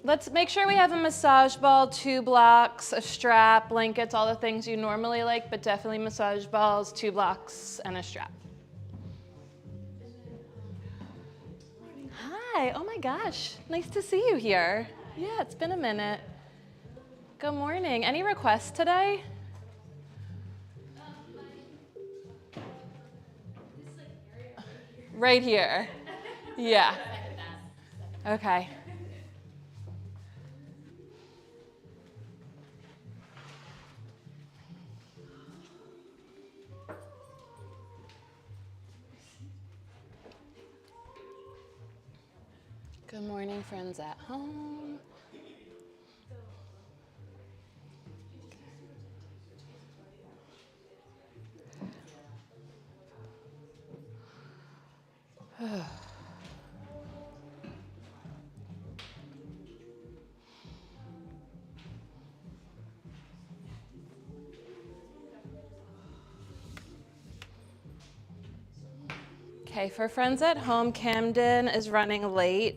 Let's make sure we have a massage ball, 2 blocks, a strap, blankets, all the things you normally like, but definitely massage balls, 2 blocks, and a strap. Hi, oh my gosh, nice to see you here. Yeah, it's been a minute. Good morning. Any requests today? Right here. Yeah. Okay. Good morning, friends at home. Okay, for friends at home, Camden is running late.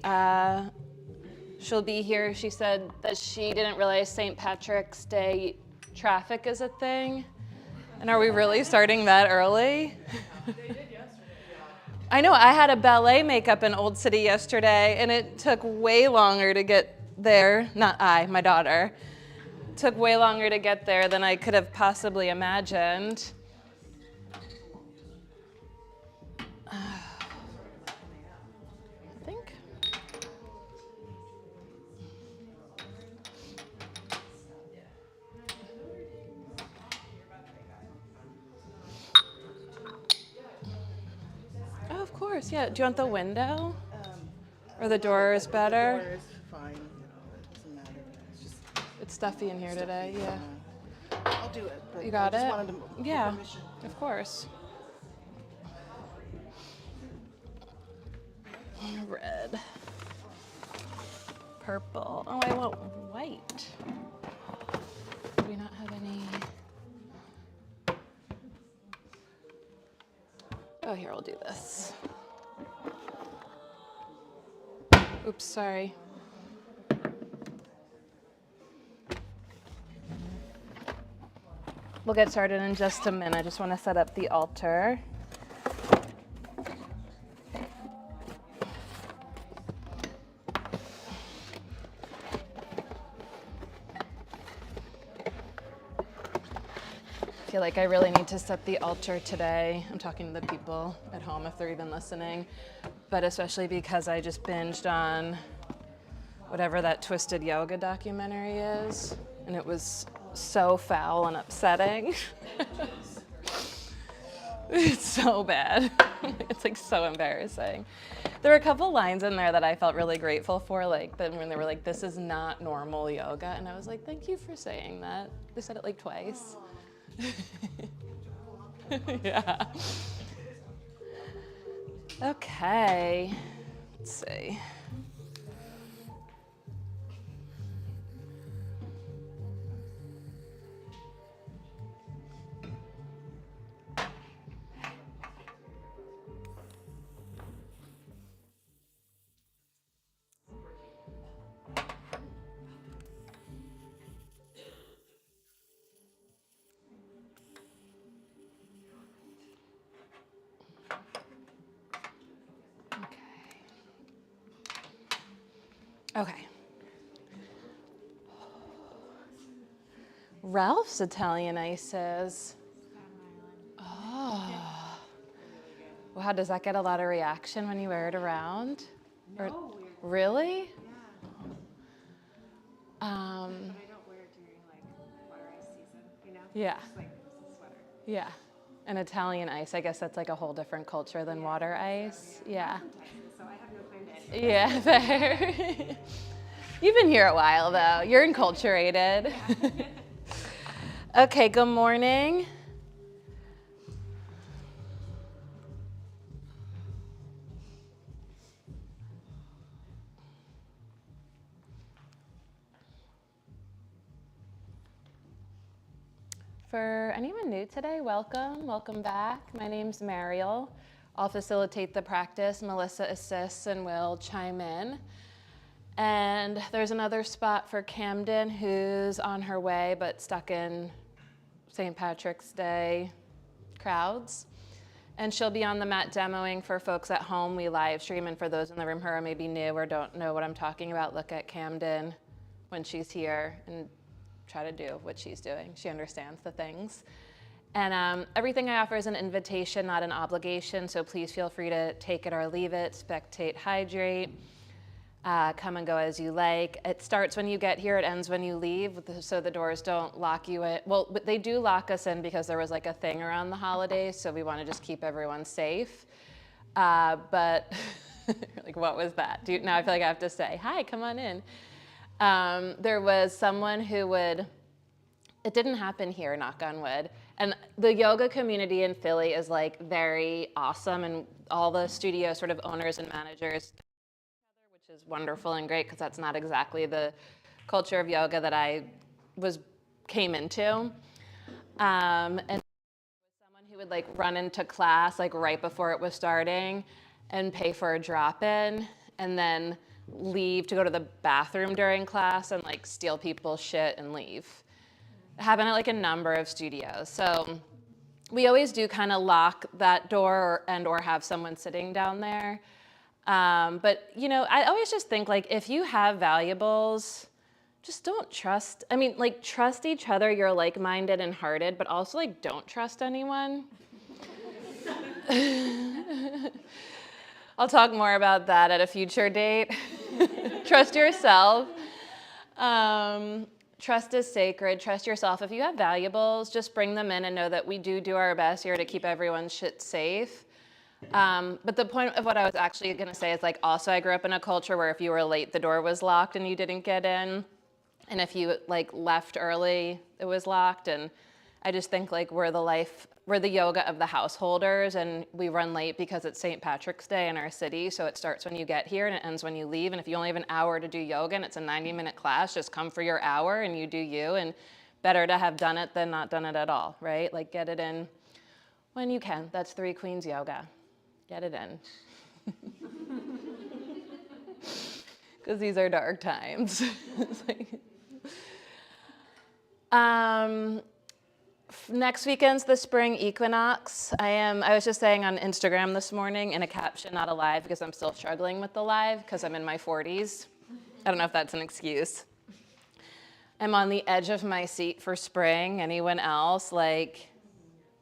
She'll be here. She said that she didn't realize St. Patrick's Day traffic is a thing. And are we really starting that early? They did yesterday. I know, I had a ballet makeup in Old City yesterday, and it took way longer to get there. Not I, my daughter. It took way longer to get there than I could have possibly imagined. I think. Oh, of course, yeah. Do you want the window? Or the door is better? The door is fine, it doesn't matter. It's just It's stuffy in here today, yeah. I'll do it. But You got I just it? wanted to Yeah, permission. of course. Red. Purple. Oh, I want white. Do we not have any? Oh, here, I'll do this. Oops, sorry. We'll get started in just a minute. I just want to set up the altar. I feel like I really need to set the altar today. I'm talking to the people at home if they're even listening, but especially because I just binged on whatever that Twisted Yoga documentary is, and it was so foul and upsetting. It's so bad. It's like so embarrassing. There were a couple lines in there that I felt really grateful for, like when they were like, "This is not normal yoga," and I was like, "Thank you for saying that." They said it like twice. Yeah. Okay. Let's see. Okay. Ralph's Italian ices. Oh. Wow, does that get a lot of reaction when you wear it around? No, Really? yeah. But I don't wear it during like water ice season, you know? Yeah. Just like a sweater. Yeah. An Italian ice, I guess that's like a whole different culture than water ice. Yeah. I'm from Texas, so I have no claim to anything. Yeah, fair. You've been here a while though. You're enculturated. Okay, good morning. For anyone new today, welcome. Welcome back. My name's Mariel. I'll facilitate the practice. Melissa assists and will chime in. And there's another spot for Camden who's on her way but stuck in St. Patrick's Day crowds. And she'll be on the mat demoing for folks at home. We live stream, and for those in the room who are maybe new or don't know what I'm talking about, look at Camden when she's here and try to do what she's doing. She understands the things. And everything I offer is an invitation, not an obligation, so please feel free to take it or leave it, spectate, hydrate. Come and go as you like. It starts when you get here, it ends when you leave, so the doors don't lock you in. Well, but they do lock us in because there was like a thing around the holidays, so we want to just keep everyone safe. But like, what was that? Now I feel like I have to say, hi, come on in. There was someone who would, it didn't happen here, knock on wood. And the yoga community in Philly is like very awesome, and all the studio sort of owners and managers, which is wonderful and great because that's not exactly the culture of yoga that I came into. And someone who would like run into class like right before it was starting and pay for a drop-in and then leave to go to the bathroom during class and like steal people's shit and leave. It happened at like a number of studios. So we always do kind of lock that door or have someone sitting down there. But, you know, I always just think, like, if you have valuables, just don't trust. I mean, like, trust each other. You're like-minded and hearted, but also, like, don't trust anyone. I'll talk more about that at a future date. Trust yourself. Trust is sacred. Trust yourself. If you have valuables, just bring them in and know that we do our best here to keep everyone's shit safe. But the point of what I was actually going to say is, like, also I grew up in a culture where if you were late, the door was locked and you didn't get in. And if you like left early, it was locked. And I just think like we're the yoga of the householders, and we run late because it's St. Patrick's Day in our city. So it starts when you get here and it ends when you leave. And if you only have an hour to do yoga and it's a 90-minute class, just come for your hour and you do you. And better to have done it than not done it at all, right? Like, get it in when you can. That's Three Queens Yoga. Get it in. Because these are dark times. Next weekend's the spring equinox. I was just saying on Instagram this morning in a caption, not a live, because I'm still struggling with the live because I'm in my 40s. I don't know if that's an excuse. I'm on the edge of my seat for spring. Anyone else? Like,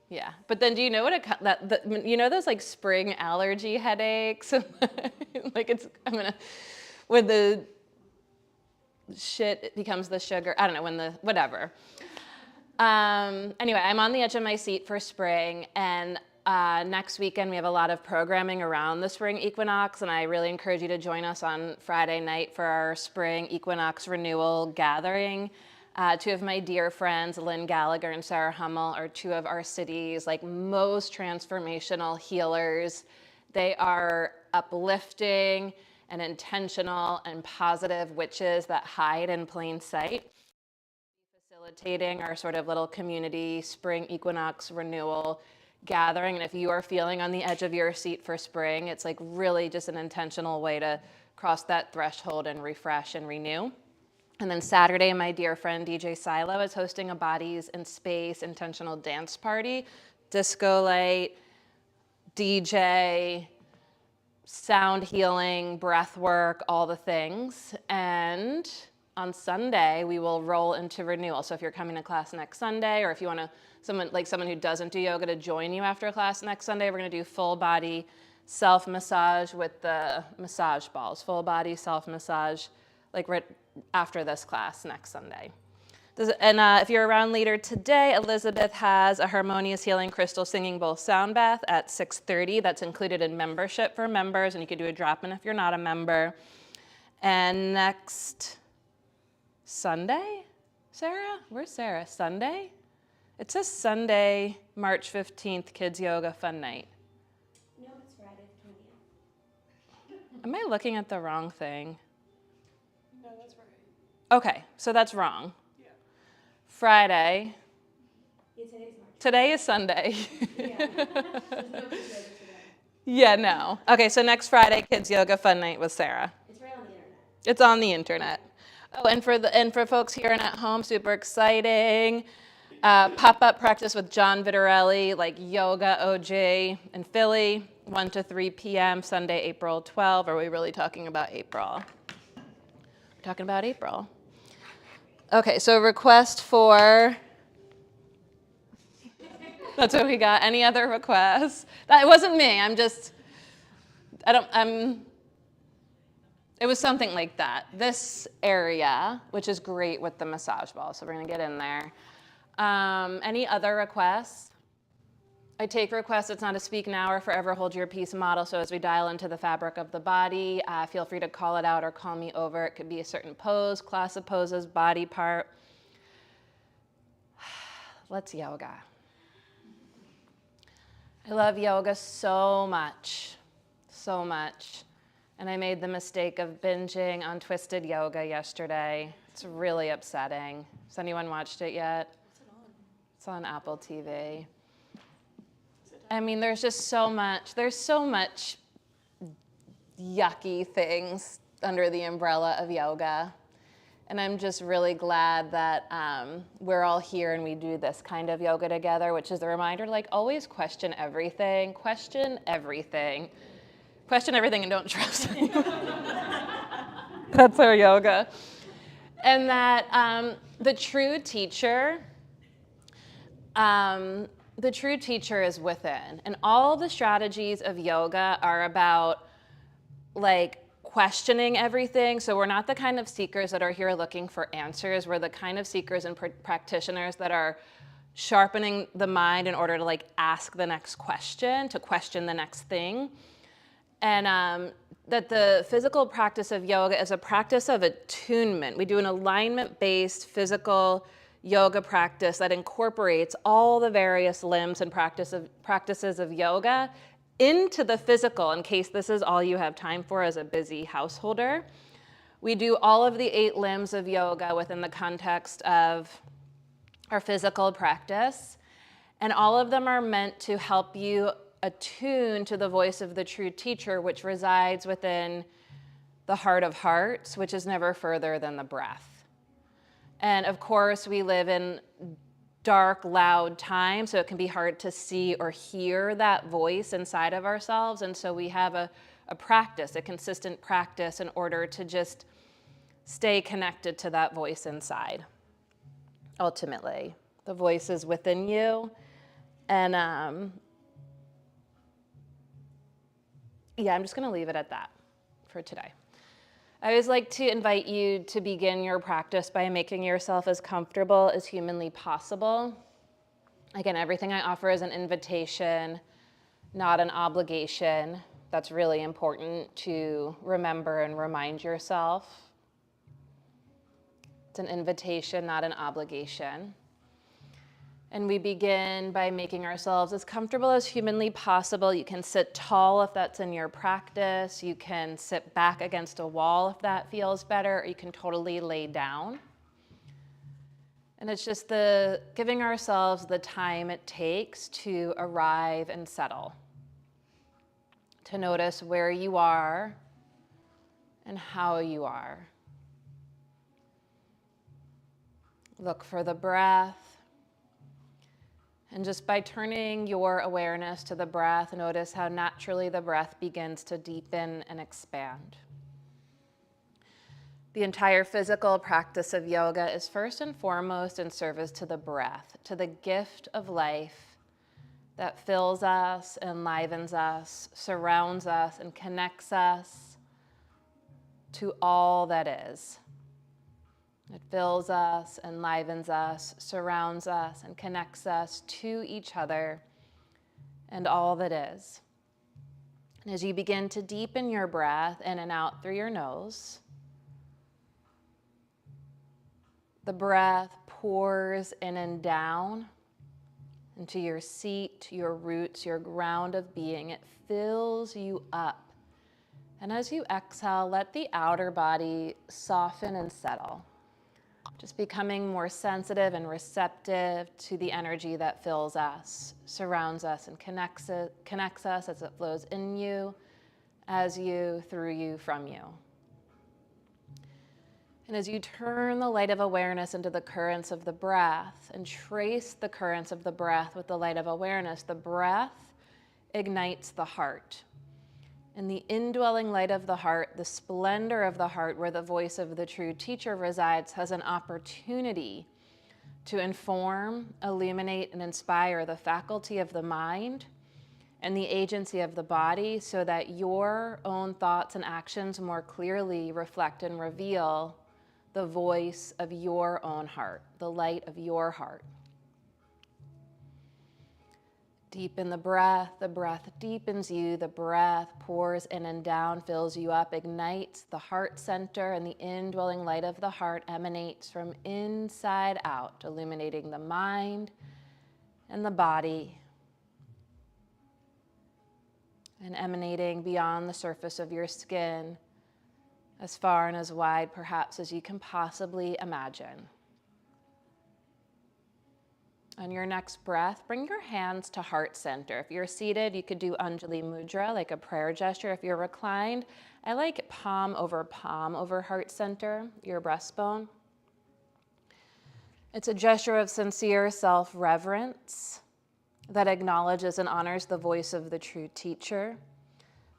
yeah. But then do you know what you know those like spring allergy headaches? Like when the shit becomes the sugar. I don't know, whatever. Anyway, I'm on the edge of my seat for spring, and next weekend we have a lot of programming around the spring equinox, and I really encourage you to join us on Friday night for our spring equinox renewal gathering. Two of my dear friends, Lynn Gallagher and Sarah Hummel, are two of our city's like most transformational healers. They are uplifting and intentional and positive witches that hide in plain sight. Facilitating our sort of little community spring equinox renewal gathering. And if you are feeling on the edge of your seat for spring, it's like really just an intentional way to cross that threshold and refresh and renew. And then Saturday, my dear friend DJ Silo is hosting a Bodies in Space intentional dance party. Disco light, DJ, sound healing, breath work, all the things. And on Sunday, we will roll into renewal. So if you're coming to class next Sunday, or if you want someone who doesn't do yoga to join you after class next Sunday, we're going to do full body self-massage with the massage balls. Full body self-massage, like right after this class next Sunday. If you're around later today, Elizabeth has a Harmonious Healing Crystal Singing Bowl sound bath at 6:30. That's included in membership for members, and you can do a drop-in if you're not a member. And next Sunday, Sarah? Where's Sarah? Sunday? It says Sunday, March 15th, Kids Yoga Fun Night. No, it's Friday the 20th. Am I looking at the wrong thing? No, that's right. Okay, so that's wrong. Yeah. Friday. Yeah, today's March. Today is Sunday. Yeah. There's no yoga today. Yeah, no. Okay, so next Friday, Kids Yoga Fun Night with Sarah. It's right on the internet. It's on the internet. Oh, and for folks here and at home, super exciting. Pop-up practice with John Vitarelli, like yoga OJ in Philly, 1 to 3 p.m. Sunday, April 12. Are we really talking about April? We're talking about April. Okay, so request for. That's what we got. Any other requests? That it wasn't me. It was something like that. This area, which is great with the massage ball, so we're gonna get in there. Any other requests? I take requests. It's not a speak now or forever hold your peace model. So as we dial into the fabric of the body, feel free to call it out or call me over. It could be a certain pose, class of poses, body part. Let's yoga. I love yoga so much, so much. And I made the mistake of binging on Twisted Yoga yesterday. It's really upsetting. Has anyone watched it yet? What's it on? It's on Apple TV. I mean, there's so much yucky things under the umbrella of yoga. And I'm just really glad that we're all here and we do this kind of yoga together, which is a reminder, like, always question everything. Question everything. Question everything and don't trust anyone. That's our yoga. And that the true teacher is within. And all the strategies of yoga are about, like, questioning everything. So we're not the kind of seekers that are here looking for answers. We're the kind of seekers and practitioners that are sharpening the mind in order to, like, ask the next question, to question the next thing. And that the physical practice of yoga is a practice of attunement. We do an alignment-based physical yoga practice that incorporates all the various limbs and practices of yoga into the physical, in case this is all you have time for as a busy householder. We do all of the 8 limbs of yoga within the context of our physical practice, and all of them are meant to help you attune to the voice of the true teacher, which resides within the heart of hearts, which is never further than the breath. And of course, we live in dark, loud time, so it can be hard to see or hear that voice inside of ourselves. And so we have a practice, a consistent practice, in order to just stay connected to that voice inside. Ultimately, the voice is within you. And yeah, I'm just going to leave it at that for today. I always like to invite you to begin your practice by making yourself as comfortable as humanly possible. Again, everything I offer is an invitation, not an obligation. That's really important to remember and remind yourself. It's an invitation, not an obligation. And we begin by making ourselves as comfortable as humanly possible. You can sit tall if that's in your practice. You can sit back against a wall if that feels better, or you can totally lay down. And it's just giving ourselves the time it takes to arrive and settle, to notice where you are and how you are. Look for the breath. And just by turning your awareness to the breath, notice how naturally the breath begins to deepen and expand. The entire physical practice of yoga is first and foremost in service to the breath, to the gift of life that fills us, enlivens us, surrounds us, and connects us to all that is. It fills us, enlivens us, surrounds us, and connects us to each other and all that is. And as you begin to deepen your breath in and out through your nose, the breath pours in and down into your seat, your roots, your ground of being. It fills you up. And as you exhale, let the outer body soften and settle. Just becoming more sensitive and receptive to the energy that fills us, surrounds us, and connects us as it flows in you, as you, through you, from you. And as you turn the light of awareness into the currents of the breath and trace the currents of the breath with the light of awareness, the breath ignites the heart. And the indwelling light of the heart, the splendor of the heart where the voice of the true teacher resides, has an opportunity to inform, illuminate, and inspire the faculty of the mind and the agency of the body so that your own thoughts and actions more clearly reflect and reveal the voice of your own heart, the light of your heart. Deepen the breath deepens you, the breath pours in and down, fills you up, ignites the heart center, and the indwelling light of the heart emanates from inside out, illuminating the mind and the body, and emanating beyond the surface of your skin, as far and as wide perhaps as you can possibly imagine. On your next breath, bring your hands to heart center. If you're seated, you could do Anjali Mudra, like a prayer gesture. If you're reclined, I like palm over heart center, your breastbone. It's a gesture of sincere self-reverence that acknowledges and honors the voice of the true teacher,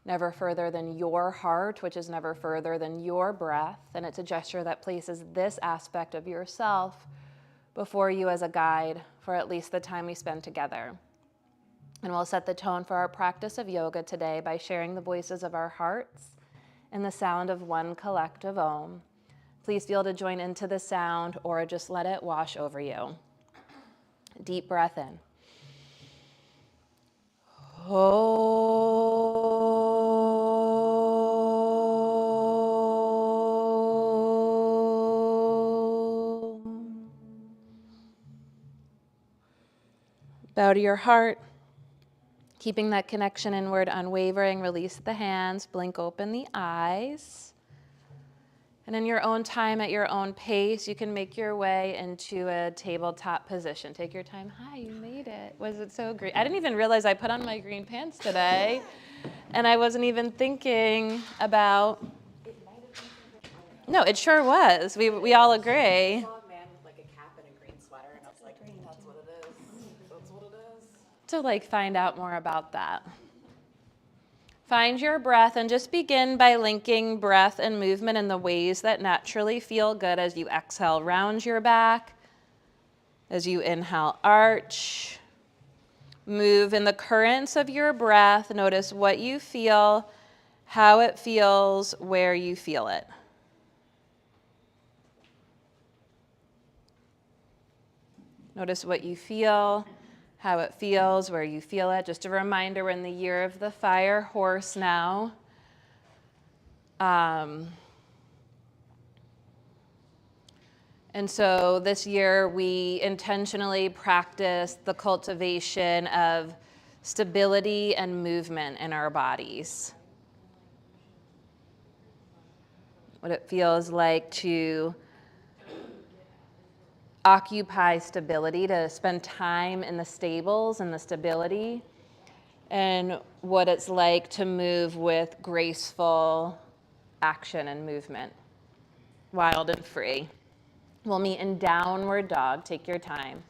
never further than your heart, which is never further than your breath. And it's a gesture that places this aspect of yourself before you as a guide for at least the time we spend together. And we'll set the tone for our practice of yoga today by sharing the voices of our hearts and the sound of one collective Om. Please feel to join into the sound or just let it wash over you. Deep breath in. Bow to your heart, keeping that connection inward unwavering. Release the hands, blink open the eyes. And in your own time, at your own pace, you can make your way into a tabletop position. Take your time. Hi, you made it. Was it so great? I didn't even realize I put on my green pants today, and I wasn't even thinking about. No, it sure was. We all agree. I saw a man with like a cap and a green sweater, and I was like, that's what it is. That's what it is. To find out more about that. Find your breath and just begin by linking breath and movement in the ways that naturally feel good as you exhale, round your back. As you inhale, arch. Move in the currents of your breath. Notice what you feel, how it feels, where you feel it. Notice what you feel, how it feels, where you feel it. Just a reminder, we're in the year of the fire horse now. And so this year we intentionally practiced the cultivation of stability and movement in our bodies. What it feels like to occupy stability, to spend time in the stables and the stability, and what it's like to move with graceful action and movement, wild and free. We'll meet in downward dog. Take your time.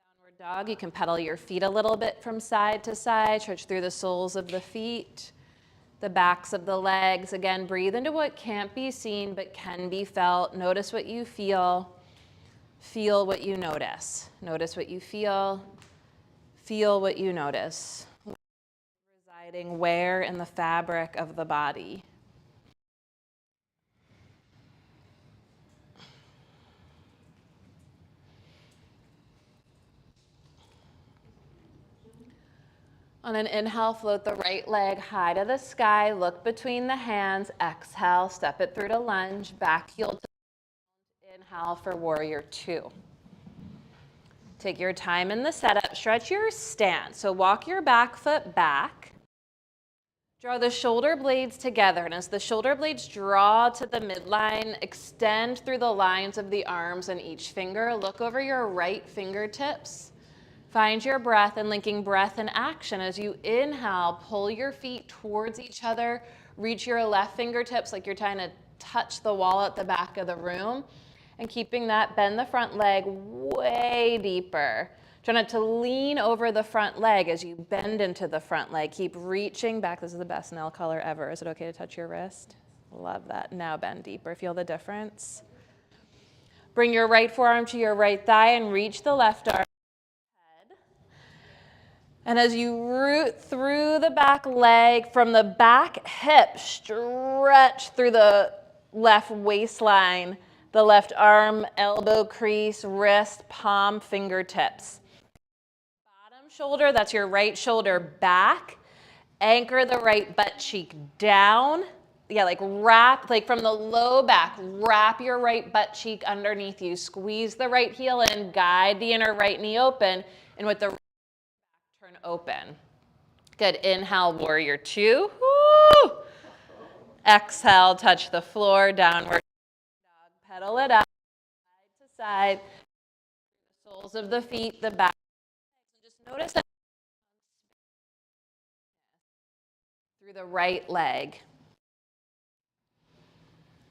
Downward dog, you can pedal your feet a little bit from side to side, stretch through the soles of the feet, the backs of the legs. Again, breathe into what can't be seen but can be felt. Notice what you feel. Feel what you notice. Notice what you feel. Feel what you notice. Residing where in the fabric of the body? On an inhale, float the right leg high to the sky, look between the hands, exhale, step it through to lunge, back heel to the ground. Inhale for warrior two. Take your time in the setup, stretch your stance. So walk your back foot back. Draw the shoulder blades together, and as the shoulder blades draw to the midline, extend through the lines of the arms and each finger. Look over your right fingertips. Find your breath and linking breath and action. As you inhale, pull your feet towards each other. Reach your left fingertips like you're trying to touch the wall at the back of the room. And keeping that, bend the front leg way deeper. Try not to lean over the front leg as you bend into the front leg. Keep reaching back. This is the best nail color ever. Is it okay to touch your wrist? Love that. Now bend deeper. Feel the difference? Bring your right forearm to your right thigh and reach the left arm. And as you root through the back leg, from the back hip, stretch through the left waistline, the left arm, elbow crease, wrist, palm, fingertips. Bottom shoulder, that's your right shoulder back. Anchor the right butt cheek down. Yeah, like wrap, like from the low back, wrap your right butt cheek underneath you. Squeeze the right heel in, guide the inner right knee open, and with the right back turn open. Good, inhale, warrior two. Woo! Exhale, touch the floor, downward dog, pedal it up, side to side. The soles of the feet, the back. Just notice that through the right leg.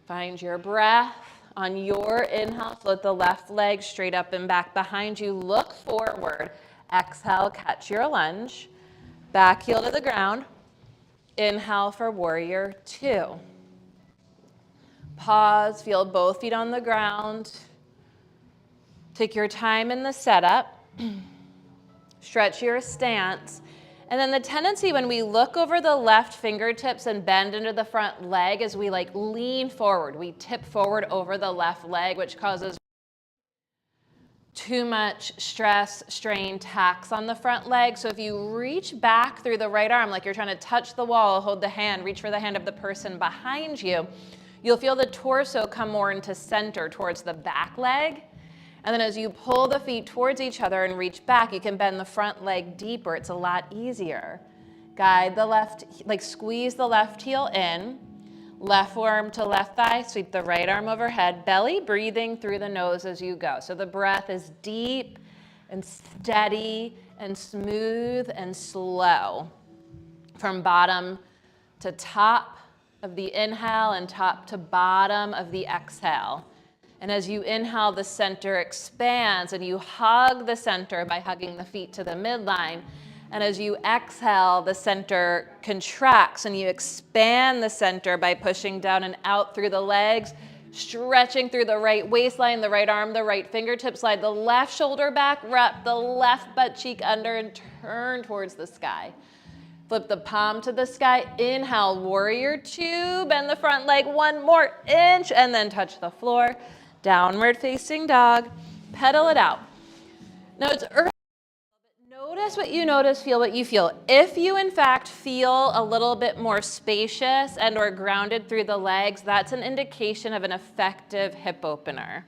Find your breath. On your inhale, float the left leg straight up and back behind you. Look forward. Exhale, catch your lunge. Back heel to the ground. Inhale for warrior two. Pause, feel both feet on the ground. Take your time in the setup. Stretch your stance. And then the tendency when we look over the left fingertips and bend into the front leg is we like lean forward. We tip forward over the left leg, which causes too much stress, strain, tax on the front leg. So if you reach back through the right arm, like you're trying to touch the wall, hold the hand, reach for the hand of the person behind you, you'll feel the torso come more into center towards the back leg. And then as you pull the feet towards each other and reach back, you can bend the front leg deeper. It's a lot easier. Guide the left, like squeeze the left heel in, left forearm to left thigh, sweep the right arm overhead, belly breathing through the nose as you go. So the breath is deep and steady and smooth and slow from bottom to top of the inhale and top to bottom of the exhale. And as you inhale, the center expands and you hug the center by hugging the feet to the midline. And as you exhale, the center contracts and you expand the center by pushing down and out through the legs, stretching through the right waistline, the right arm, the right fingertip, slide the left shoulder back, wrap the left butt cheek under and turn towards the sky. Flip the palm to the sky. Inhale, warrior two, bend the front leg one more inch and then touch the floor. Downward facing dog, pedal it out. Now it's early, but notice what you notice, feel what you feel. If you in fact feel a little bit more spacious and or grounded through the legs, that's an indication of an effective hip opener.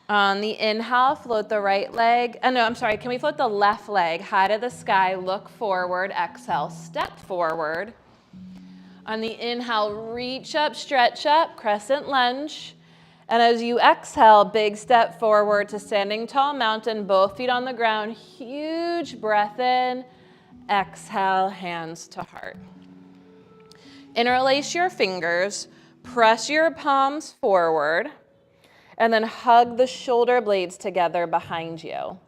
On the inhale, float the right leg, can we float the left leg high to the sky, look forward, exhale, step forward. On the inhale, reach up, stretch up, crescent lunge. And as you exhale, big step forward to standing tall mountain, both feet on the ground, huge breath in, exhale, hands to heart. Interlace your fingers, press your palms forward, and then hug the shoulder blades together behind you.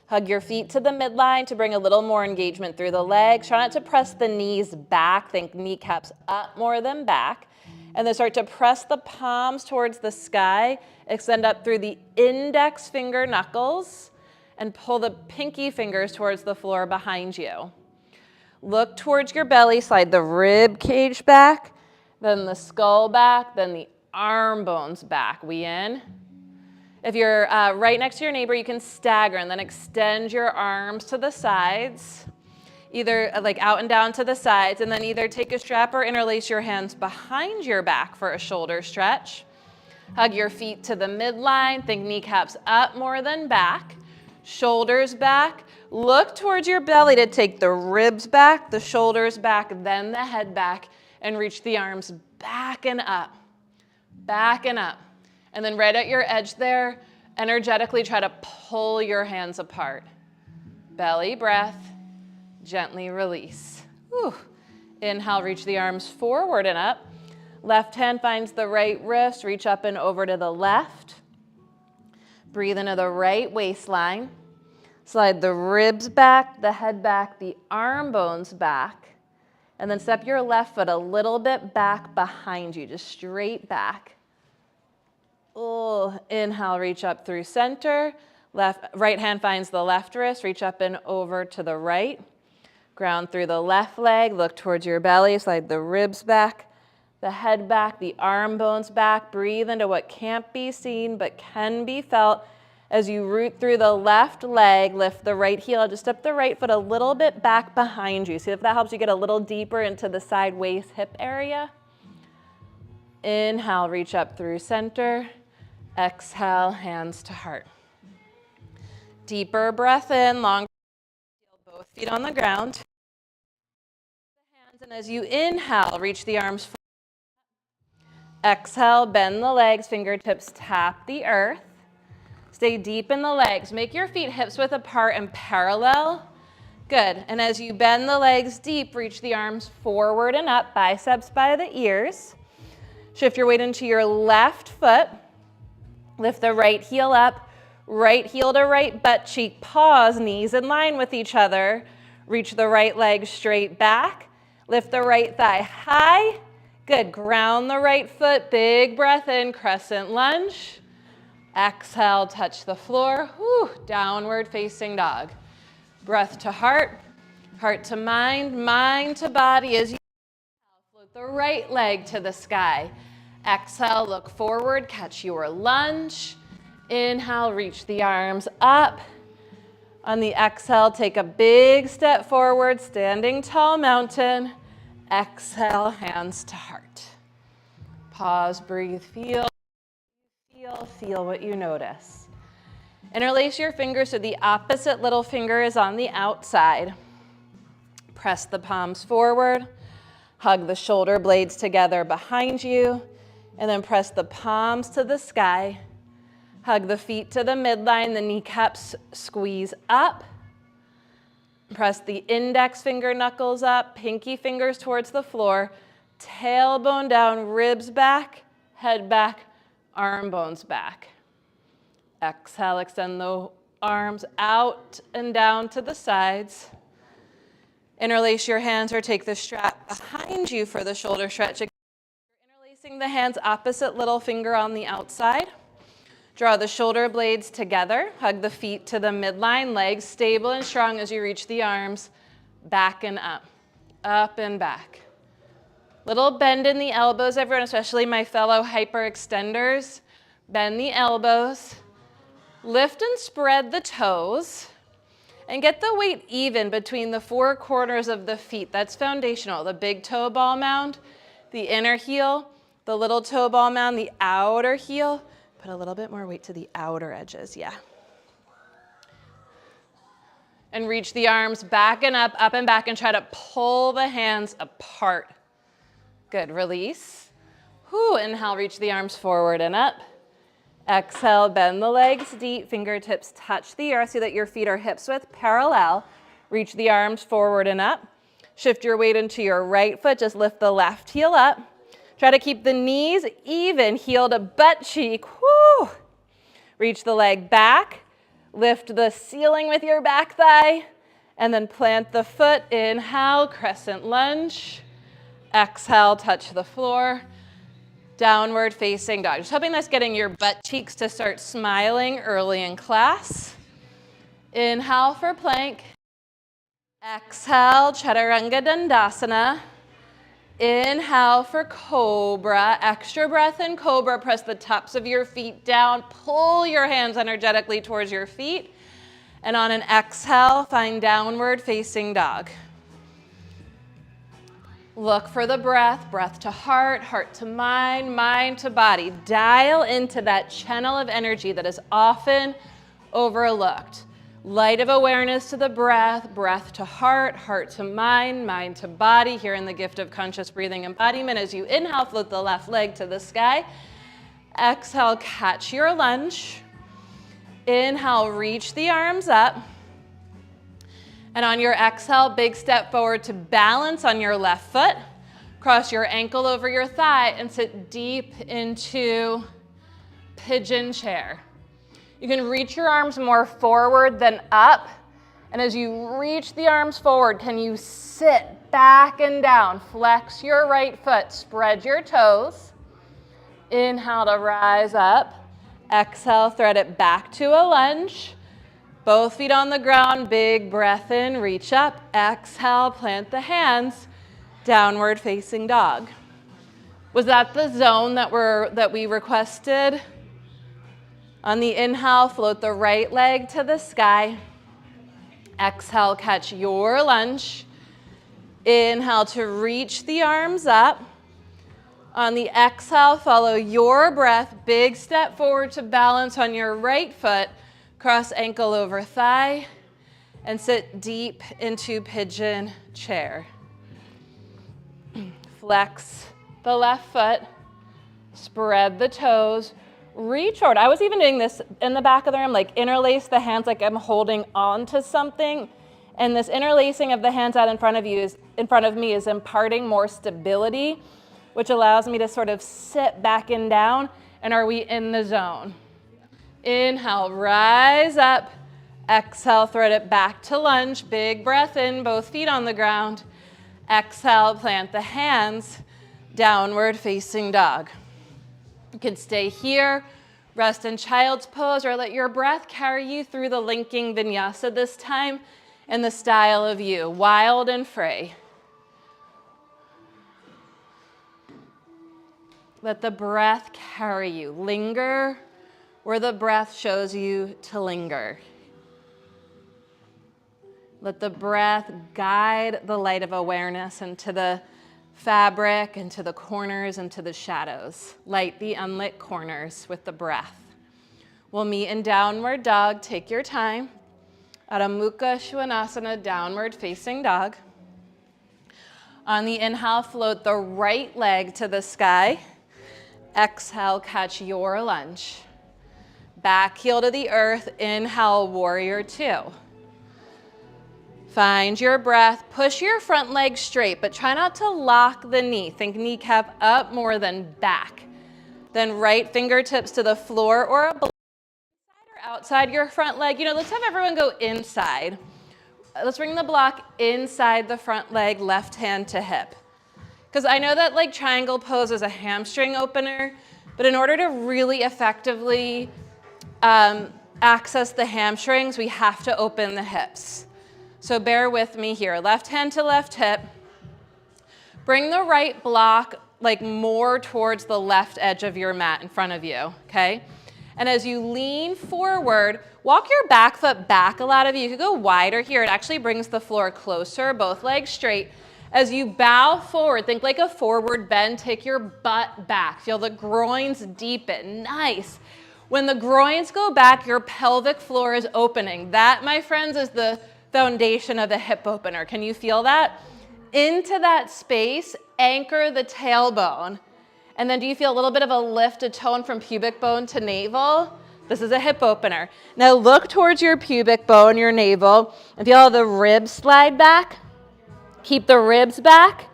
Hug your feet to the midline to bring a little more engagement through the legs. Try not to press the knees back, think kneecaps up more than back. And then start to press the palms towards the sky, extend up through the index finger knuckles, and pull the pinky fingers towards the floor behind you. Look towards your belly, slide the rib cage back, then the skull back, then the arm bones back. We in? If you're right next to your neighbor, you can stagger and then extend your arms to the sides. Either like out and down to the sides, and then either take a strap or interlace your hands behind your back for a shoulder stretch. Hug your feet to the midline, think kneecaps up more than back, shoulders back. Look towards your belly to take the ribs back, the shoulders back, then the head back, and reach the arms back and up, back and up. And then right at your edge there, energetically try to pull your hands apart. Belly breath. Gently release. Whew. Inhale, reach the arms forward and up. Left hand finds the right wrist, reach up and over to the left. Breathe into the right waistline. Slide the ribs back, the head back, the arm bones back. And then step your left foot a little bit back behind you, just straight back. Oh, inhale, reach up through center. Right hand finds the left wrist, reach up and over to the right. Ground through the left leg, look towards your belly, slide the ribs back, the head back, the arm bones back. Breathe into what can't be seen but can be felt. As you root through the left leg, lift the right heel, just step the right foot a little bit back behind you. See if that helps you get a little deeper into the side waist hip area. Inhale, reach up through center. Exhale, hands to heart. Deeper breath in, long. Feel both feet on the ground. The hands, and as you inhale, reach the arms forward. Exhale, bend the legs, fingertips tap the earth. Stay deep in the legs. Make your feet hips width apart and parallel. Good. And as you bend the legs deep, reach the arms forward and up, biceps by the ears. Shift your weight into your left foot. Lift the right heel up, right heel to right butt cheek. Pause, knees in line with each other. Reach the right leg straight back. Lift the right thigh high. Good. Ground the right foot. Big breath in, crescent lunge. Exhale, touch the floor. Whew, downward facing dog. Breath to heart, heart to mind, mind to body. As you float the right leg to the sky. Exhale, look forward, catch your lunge. Inhale, reach the arms up. On the exhale, take a big step forward, standing tall mountain. Exhale, hands to heart. Pause, breathe, feel. Feel what you notice. Interlace your fingers so the opposite little finger is on the outside. Press the palms forward. Hug the shoulder blades together behind you. And then press the palms to the sky. Hug the feet to the midline. The kneecaps squeeze up. Press the index finger knuckles up. Pinky fingers towards the floor. Tailbone down, ribs back, head back. Arm bones back. Exhale, extend the arms out and down to the sides. Interlace your hands or take the strap behind you for the shoulder stretch. Interlacing the hands, opposite little finger on the outside. Draw the shoulder blades together. Hug the feet to the midline, legs stable and strong as you reach the arms back and up and back. Little bend in the elbows, everyone, especially my fellow hyperextenders. Bend the elbows. Lift and spread the toes. And get the weight even between the four corners of the feet. That's foundational. The big toe ball mound, the inner heel, the little toe ball mound, the outer heel. Put a little bit more weight to the outer edges, yeah. And reach the arms back and up and back, and try to pull the hands apart. Good, release. Whew, inhale, reach the arms forward and up. Exhale, bend the legs deep, fingertips touch the earth so that your feet are hips width parallel. Reach the arms forward and up. Shift your weight into your right foot, just lift the left heel up. Try to keep the knees even, heel to butt cheek. Whew. Reach the leg back, lift the ceiling with your back thigh, and then plant the foot. Inhale, crescent lunge. Exhale, touch the floor. Downward facing dog. Just hoping that's getting your butt cheeks to start smiling early in class. Inhale for plank. Exhale, Chaturanga Dandasana. Inhale for cobra. Extra breath in cobra. Press the tops of your feet down. Pull your hands energetically towards your feet. And on an exhale, find downward facing dog. Look for the breath, breath to heart, heart to mind, mind to body. Dial into that channel of energy that is often overlooked. Light of awareness to the breath, breath to heart, heart to mind, mind to body. Here in the gift of conscious breathing embodiment, as you inhale, float the left leg to the sky. Exhale, catch your lunge. Inhale, reach the arms up. And on your exhale, big step forward to balance on your left foot. Cross your ankle over your thigh and sit deep into pigeon chair. You can reach your arms more forward than up. And as you reach the arms forward, can you sit back and down? Flex your right foot, spread your toes. Inhale to rise up. Exhale, thread it back to a lunge. Both feet on the ground, big breath in, reach up. Exhale, plant the hands, downward facing dog. Was that the zone that we requested? On the inhale, float the right leg to the sky. Exhale, catch your lunge. Inhale to reach the arms up. On the exhale, follow your breath. Big step forward to balance on your right foot. Cross ankle over thigh and sit deep into pigeon chair. Flex the left foot. Spread the toes. Reach forward. I was even doing this in the back of the room, like interlace the hands like I'm holding on to something. And this interlacing of the hands out in front of me is imparting more stability, which allows me to sort of sit back and down. And are we in the zone? Inhale, rise up. Exhale, thread it back to lunge. Big breath in, both feet on the ground. Exhale, plant the hands, downward facing dog. You can stay here, rest in child's pose, or let your breath carry you through the linking vinyasa this time in the style of you, wild and free. Let the breath carry you. Linger where the breath shows you to linger. Let the breath guide the light of awareness into the fabric, into the corners, into the shadows. Light the unlit corners with the breath. We'll meet in downward dog. Take your time. Adho Mukha Svanasana, downward facing dog. On the inhale, float the right leg to the sky. Exhale, catch your lunge. Back heel to the earth. Inhale, warrior two. Find your breath. Push your front leg straight, but try not to lock the knee. Think kneecap up more than back. Then right fingertips to the floor or a block or outside your front leg. Let's have everyone go inside. Let's bring the block inside the front leg, left hand to hip. Because I know that like triangle pose is a hamstring opener, but in order to really effectively access the hamstrings, we have to open the hips. So bear with me here. Left hand to left hip. Bring the right block like more towards the left edge of your mat in front of you, okay? And as you lean forward, walk your back foot back. A lot of you could go wider here. It actually brings the floor closer, both legs straight. As you bow forward, think like a forward bend. Take your butt back. Feel the groins deepen. Nice. When the groins go back, your pelvic floor is opening. That, my friends, is the foundation of the hip opener. Can you feel that? Into that space, anchor the tailbone. And then do you feel a little bit of a lift, a tone from pubic bone to navel? This is a hip opener. Now look towards your pubic bone, your navel, and feel how the ribs slide back. Keep the ribs back.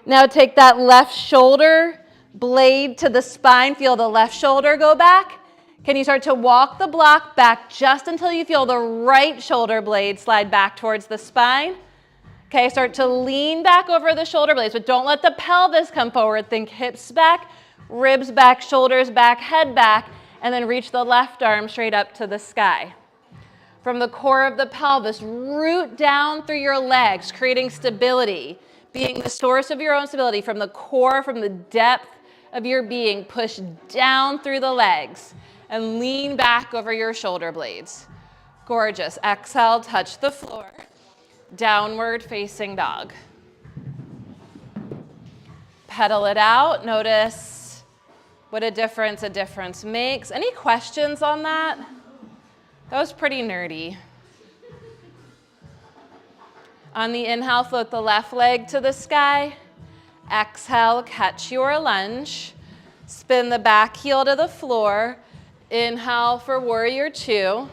Now take that left shoulder blade to the spine. Feel the left shoulder go back. Can you start to walk the block back just until you feel the right shoulder blade slide back towards the spine? Okay, start to lean back over the shoulder blades, but don't let the pelvis come forward. Think hips back, ribs back, shoulders back, head back, and then reach the left arm straight up to the sky. From the core of the pelvis, root down through your legs, creating stability, being the source of your own stability. From the core, from the depth of your being, push down through the legs. And lean back over your shoulder blades. Gorgeous. Exhale, touch the floor. Downward facing dog. Pedal it out. Notice what a difference makes. Any questions on that? That was pretty nerdy. On the inhale, float the left leg to the sky. Exhale, catch your lunge. Spin the back heel to the floor. Inhale for warrior two.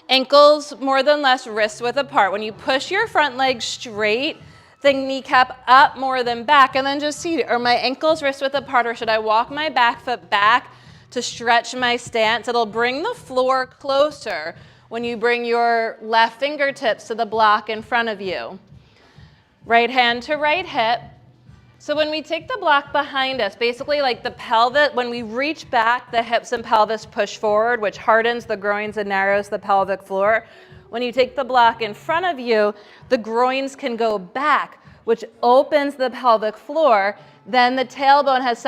Ankles more than less wrist width apart. When you push your front leg straight, Think kneecap up more than back, and then just see, are my ankles wrist width apart, or should I walk my back foot back to stretch my stance? It'll bring the floor closer when you bring your left fingertips to the block in front of you. Right hand to right hip. So when we take the block behind us, basically like the pelvis, when we reach back, the hips and pelvis push forward, which hardens the groins and narrows the pelvic floor. When you take the block in front of you, the groins can go back, which opens the pelvic floor. Then the tailbone has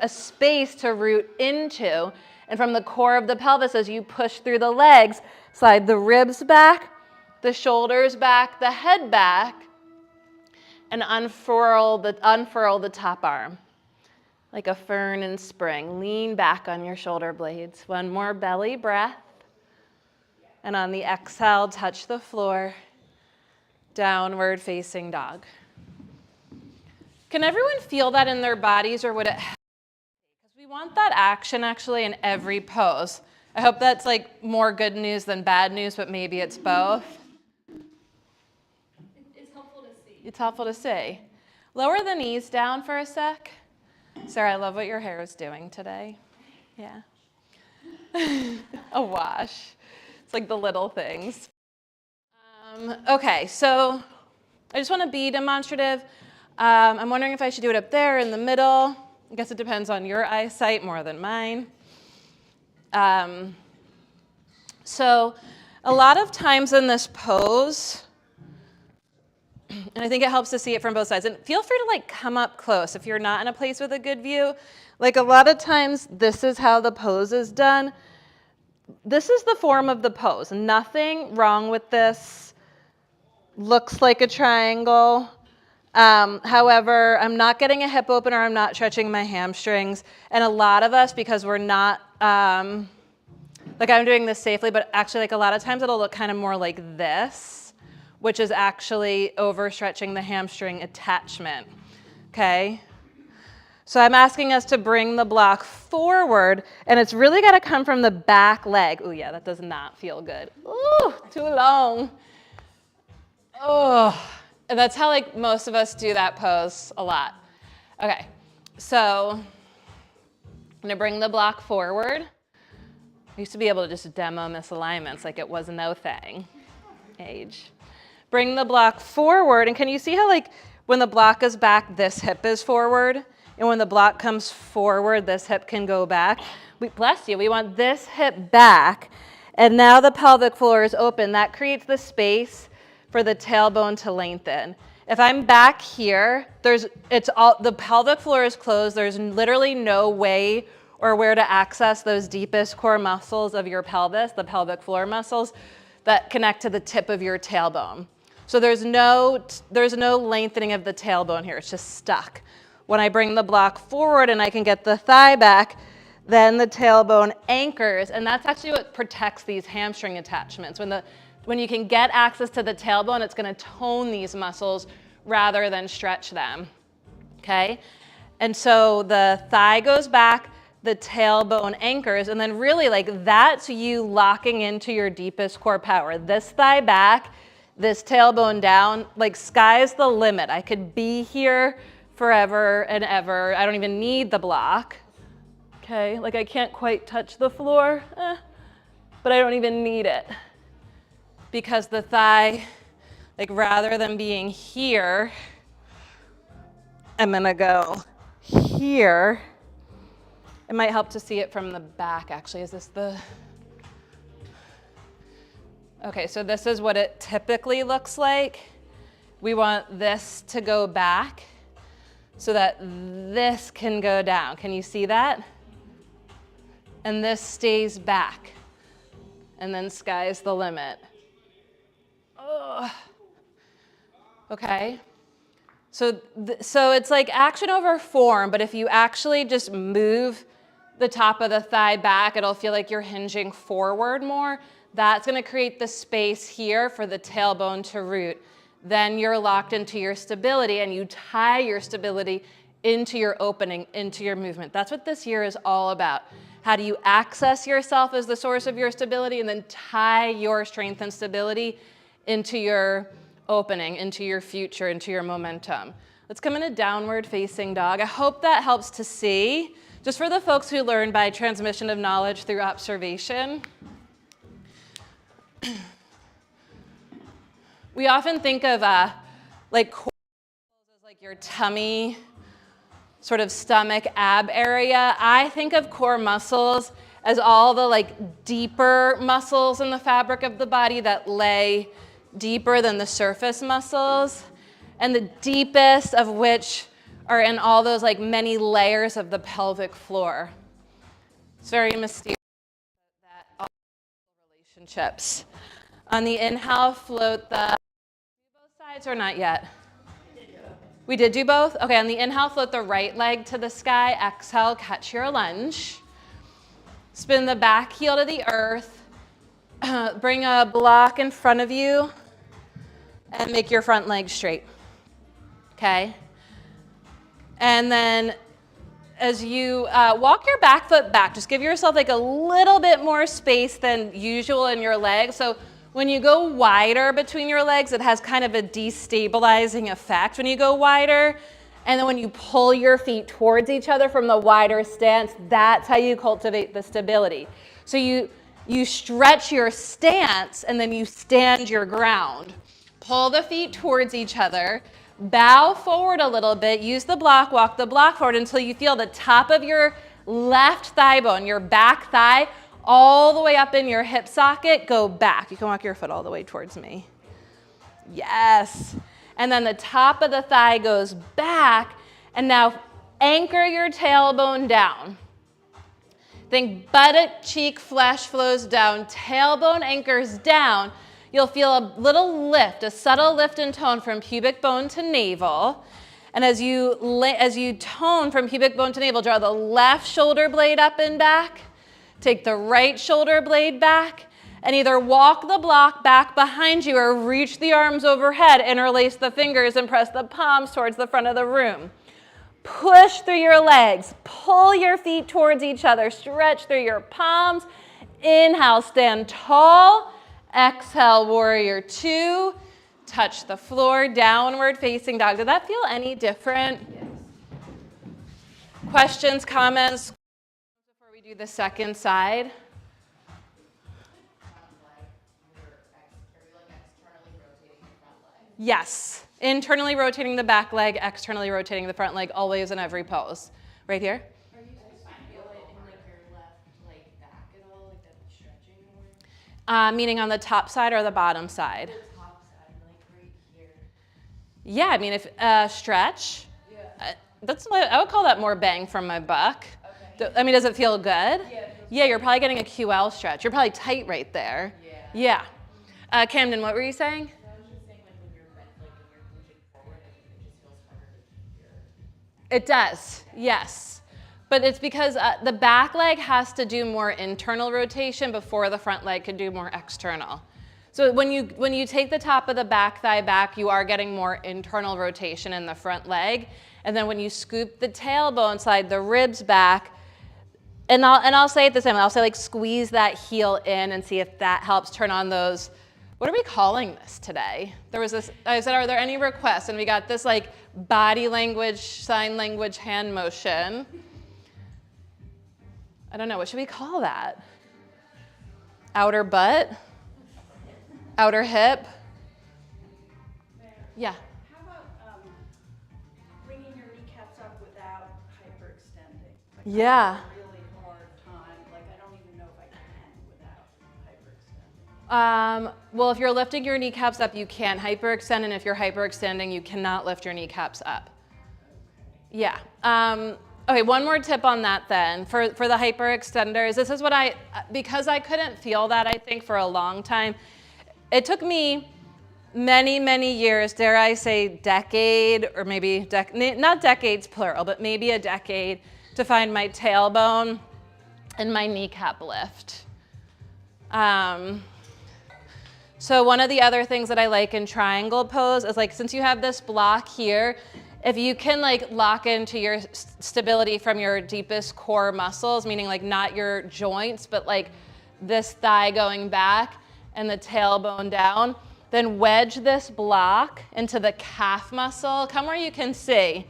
a space to root into. And from the core of the pelvis, as you push through the legs, slide the ribs back, the shoulders back, the head back, and unfurl the top arm like a fern in spring. Lean back on your shoulder blades. One more belly breath. And on the exhale, touch the floor. Downward facing dog. Can everyone feel that in their bodies, or would it help? Because we want that action actually in every pose. I hope that's like more good news than bad news, but maybe it's both. It's helpful to see. Lower the knees down for a sec. Sarah, I love what your hair is doing today. Yeah. A wash. It's like the little things. Okay, so I just want to be demonstrative. I'm wondering if I should do it up there in the middle. I guess it depends on your eyesight more than mine. So a lot of times in this pose, and I think it helps to see it from both sides. And feel free to like come up close if you're not in a place with a good view. Like a lot of times, this is how the pose is done. This is the form of the pose. Nothing wrong with this. Looks like a triangle. However, I'm not getting a hip opener. I'm not stretching my hamstrings. And a lot of us, because we're not, like I'm doing this safely, but actually like a lot of times it'll look kind of more like this, which is actually overstretching the hamstring attachment, okay? So I'm asking us to bring the block forward, and it's really got to come from the back leg. Ooh, yeah, that does not feel good. Ooh, too long. Oh, and that's how like most of us do that pose a lot. Okay, so I'm gonna bring the block forward. I used to be able to just demo misalignments like it was no thing. Age. Bring the block forward, and can you see how like when the block is back, this hip is forward? And when the block comes forward, this hip can go back. Bless you, we want this hip back, and now the pelvic floor is open. That creates the space for the tailbone to lengthen. If I'm back here, the pelvic floor is closed. There's literally no way or where to access those deepest core muscles of your pelvis, the pelvic floor muscles that connect to the tip of your tailbone. So there's no lengthening of the tailbone here. It's just stuck. When I bring the block forward and I can get the thigh back, then the tailbone anchors, and that's actually what protects these hamstring attachments. When you can get access to the tailbone, it's going to tone these muscles rather than stretch them, okay? And so the thigh goes back, the tailbone anchors, and then really like that's you locking into your deepest core power. This thigh back, this tailbone down, like sky's the limit. I could be here forever and ever. I don't even need the block, okay? Like I can't quite touch the floor, but I don't even need it because the thigh, like rather than being here, I'm gonna go here. It might help to see it from the back actually. Is this the, okay, so this is what it typically looks like. We want this to go back so that this can go down. Can you see that? And this stays back. And then sky's the limit. Ugh. Okay. So it's like action over form, but if you actually just move the top of the thigh back, it'll feel like you're hinging forward more. That's gonna create the space here for the tailbone to root. Then you're locked into your stability and you tie your stability into your opening, into your movement. That's what this year is all about. How do you access yourself as the source of your stability and then tie your strength and stability into your opening into your future, into your momentum. Let's come in a downward facing dog. I hope that helps to see, just for the folks who learn by transmission of knowledge through observation. We often think of like core muscles as like your tummy, sort of stomach, ab area. I think of core muscles as all the like deeper muscles in the fabric of the body that lay deeper than the surface muscles, and the deepest of which are in all those like many layers of the pelvic floor. It's very mysterious, that all relationships. On the inhale, float the both sides or not yet? We did do both? Okay, on the inhale, float the right leg to the sky. Exhale, catch your lunge. Spin the back heel to the earth. Bring a block in front of you and make your front leg straight. Okay? And then as you walk your back foot back, just give yourself like a little bit more space than usual in your legs. So when you go wider between your legs, it has kind of a destabilizing effect when you go wider. And then when you pull your feet towards each other from the wider stance, that's how you cultivate the stability. So you stretch your stance and then you stand your ground. Pull the feet towards each other, bow forward a little bit, use the block, walk the block forward until you feel the top of your left thigh bone, your back thigh, all the way up in your hip socket, go back. You can walk your foot all the way towards me. Yes. And then the top of the thigh goes back, and now anchor your tailbone down. Think buttock cheek flesh flows down, tailbone anchors down. You'll feel a little lift, a subtle lift in tone from pubic bone to navel. And as you tone from pubic bone to navel, draw the left shoulder blade up and back. Take the right shoulder blade back, and either walk the block back behind you or reach the arms overhead, interlace the fingers, and press the palms towards the front of the room. Push through your legs. Pull your feet towards each other. Stretch through your palms. Inhale, stand tall. Exhale, warrior two. Touch the floor, downward facing dog. Did that feel any different? Yes. Questions, comments before we do the second side? Yes. Internally rotating the back leg, externally rotating the front leg, always in every pose. Right here? Are you supposed to feel it in like your left leg back at all, like that stretching more? Meaning on the top side or the bottom side? The top side, like right here. Yeah, I mean, if stretch, I would call that more bang from my buck. Okay. I mean, does it feel good? Yeah. Yeah, you're probably getting a QL stretch. You're probably tight right there. Yeah. Yeah. Camden, what were you saying? I was just saying, like when you're bent, like when you're pushing forward, I think it just feels harder to keep your. It does, yes. But it's because the back leg has to do more internal rotation before the front leg can do more external. So when you take the top of the back thigh back, you are getting more internal rotation in the front leg. And then when you scoop the tailbone, slide the ribs back, and I'll say it the same. I'll say like squeeze that heel in and see if that helps turn on those. What are we calling this today? There was this, I said, are there any requests? And we got this like body language, sign language, hand motion. I don't know, what should we call that? Outer butt? Outer hip? Yeah. How about bringing your kneecaps up without hyperextending? Like, Yeah. I have a really hard time. Like I don't even know if I can without hyperextending. Well, if you're lifting your kneecaps up, you can hyperextend, and if you're hyperextending, you cannot lift your kneecaps up. Yeah. Okay, one more tip on that then. For the hyperextenders, this is what because I couldn't feel that, I think, for a long time, it took me many, many years, dare I say decade, or maybe, not decades plural, but maybe a decade, to find my tailbone and my kneecap lift. So one of the other things that I like in triangle pose is like, since you have this block here, if you can like lock into your stability from your deepest core muscles, meaning like not your joints, but like this thigh going back and the tailbone down, Then wedge this block into the calf muscle. Come where you can see.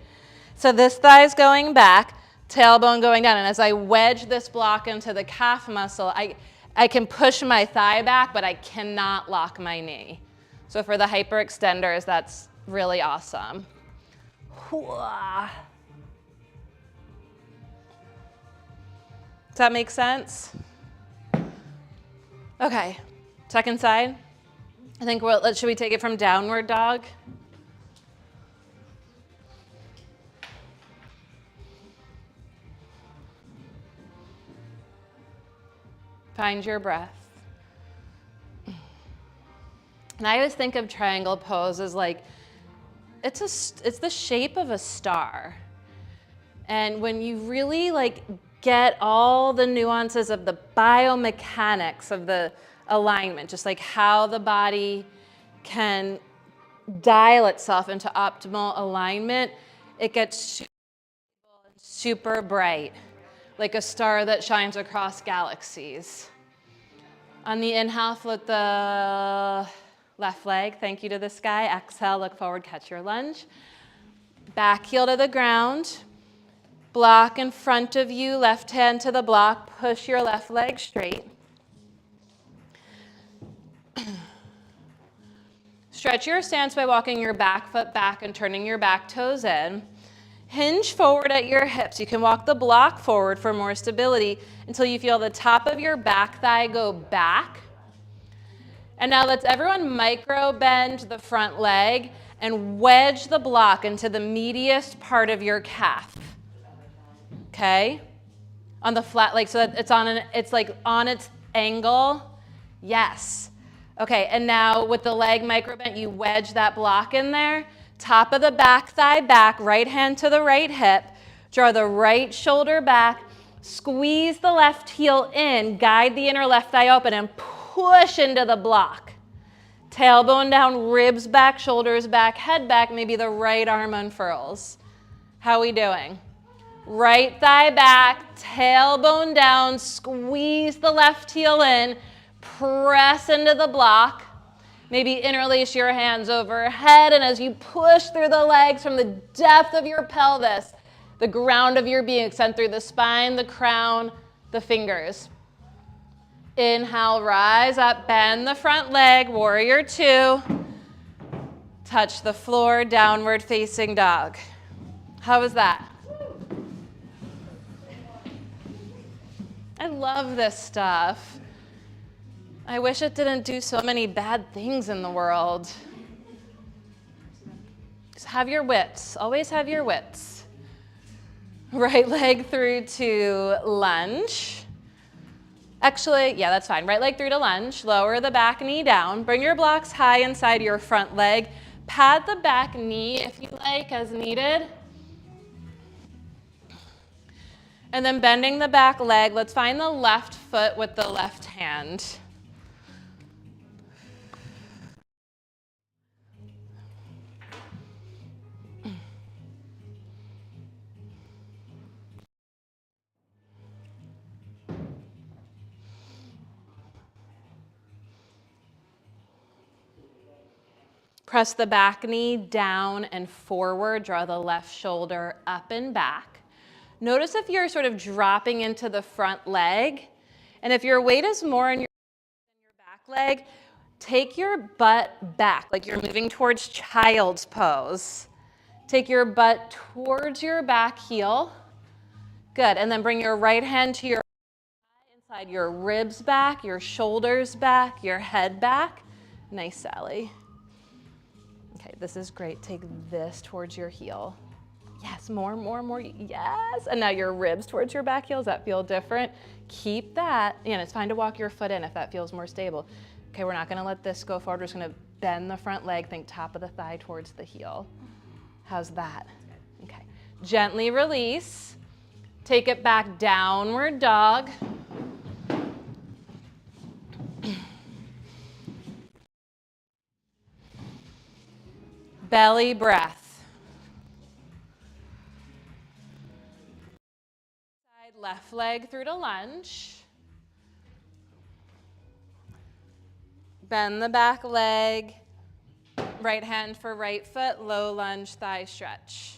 So this thigh's going back, tailbone going down. And as I wedge this block into the calf muscle, I can push my thigh back, but I cannot lock my knee. So for the hyperextenders, that's really awesome. Does that make sense? Okay, second side. I think should we take it from downward dog? Find your breath. And I always think of triangle pose as like, it's the shape of a star. And when you really like get all the nuances of the biomechanics of the alignment, just like how the body can dial itself into optimal alignment, it gets super bright, like a star that shines across galaxies. On the inhale, float the left leg, thank you to the sky. Exhale, look forward, catch your lunge. Back heel to the ground. Block in front of you, left hand to the block, push your left leg straight. Stretch your stance by walking your back foot back and turning your back toes in. Hinge forward at your hips. You can walk the block forward for more stability until you feel the top of your back thigh go back. And now let's everyone micro bend the front leg and wedge the block into the meatiest part of your calf. Okay? On the flat, like so that it's like on its angle. Yes. Okay, and now with the leg micro bent, you wedge that block in there. Top of the back thigh back, right hand to the right hip. Draw the right shoulder back. Squeeze the left heel in. Guide the inner left thigh open and push into the block. Tailbone down, ribs back, shoulders back, head back. Maybe the right arm unfurls. How are we doing? Right thigh back, tailbone down, squeeze the left heel in, press into the block. Maybe interlace your hands overhead, and as you push through the legs from the depth of your pelvis, the ground of your being, extend through the spine, the crown, the fingers. Inhale, rise up, bend the front leg, warrior two. Touch the floor, downward facing dog. How was that? I love this stuff. I wish it didn't do so many bad things in the world. Just have your wits. Always have your wits. Right leg through to lunge. Actually, yeah, that's fine. Right leg through to lunge. Lower the back knee down. Bring your blocks high inside your front leg. Pad the back knee if you like, as needed. And then bending the back leg, let's find the left foot with the left hand. Press the back knee down and forward. Draw the left shoulder up and back. Notice if you're sort of dropping into the front leg. And if your weight is more in your back leg, take your butt back, like you're moving towards child's pose. Take your butt towards your back heel. Good. And then bring your right hand to your inside your ribs back, your shoulders back, your head back. Nice, Sally. Okay, this is great. Take this towards your heel. Yes, more. Yes. And now your ribs towards your back heel. Does that feel different? Keep that. And it's fine to walk your foot in if that feels more stable. Okay, we're not going to let this go forward. We're just going to bend the front leg. Think top of the thigh towards the heel. How's that? Okay. Gently release. Take it back, downward dog. Belly breath. Left leg through to lunge. Bend the back leg, right hand for right foot, low lunge, thigh stretch.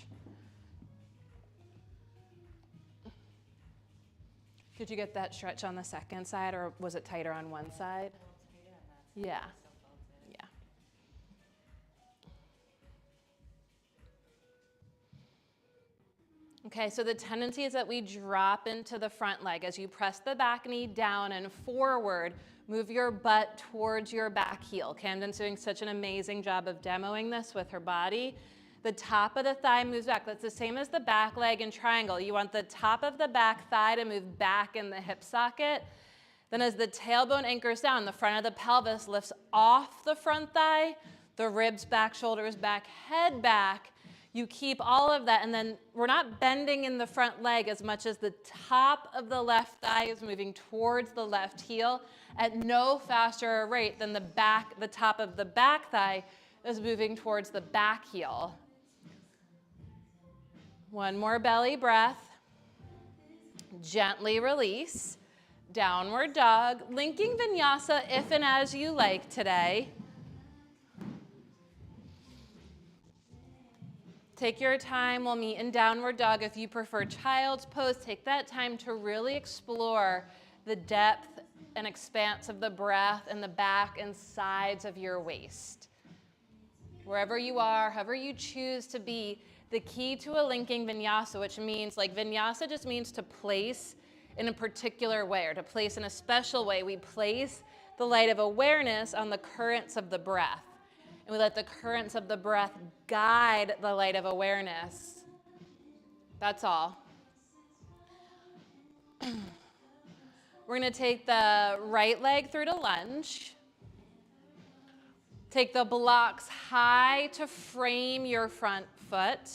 Did you get that stretch on the second side, or was it tighter on one side? Yeah. Yeah. Okay, so the tendency is that we drop into the front leg. As you press the back knee down and forward, move your butt towards your back heel. Camden's doing such an amazing job of demoing this with her body. The top of the thigh moves back. That's the same as the back leg in triangle. You want the top of the back thigh to move back in the hip socket. Then as the tailbone anchors down, the front of the pelvis lifts off the front thigh, the ribs back, shoulders back, head back. You keep all of that, and then we're not bending in the front leg as much as the top of the left thigh is moving towards the left heel at no faster a rate than the top of the back thigh is moving towards the back heel. One more belly breath. Gently release. Downward dog. Linking vinyasa if and as you like today. Take your time. We'll meet in downward dog. If you prefer child's pose, take that time to really explore the depth and expanse of the breath and the back and sides of your waist. Wherever you are, however you choose to be, the key to a linking vinyasa, which means, like, vinyasa just means to place in a particular way or to place in a special way. We place the light of awareness on the currents of the breath. And we let the currents of the breath guide the light of awareness. That's all. We're going to take the right leg through to lunge. Take the blocks high to frame your front foot.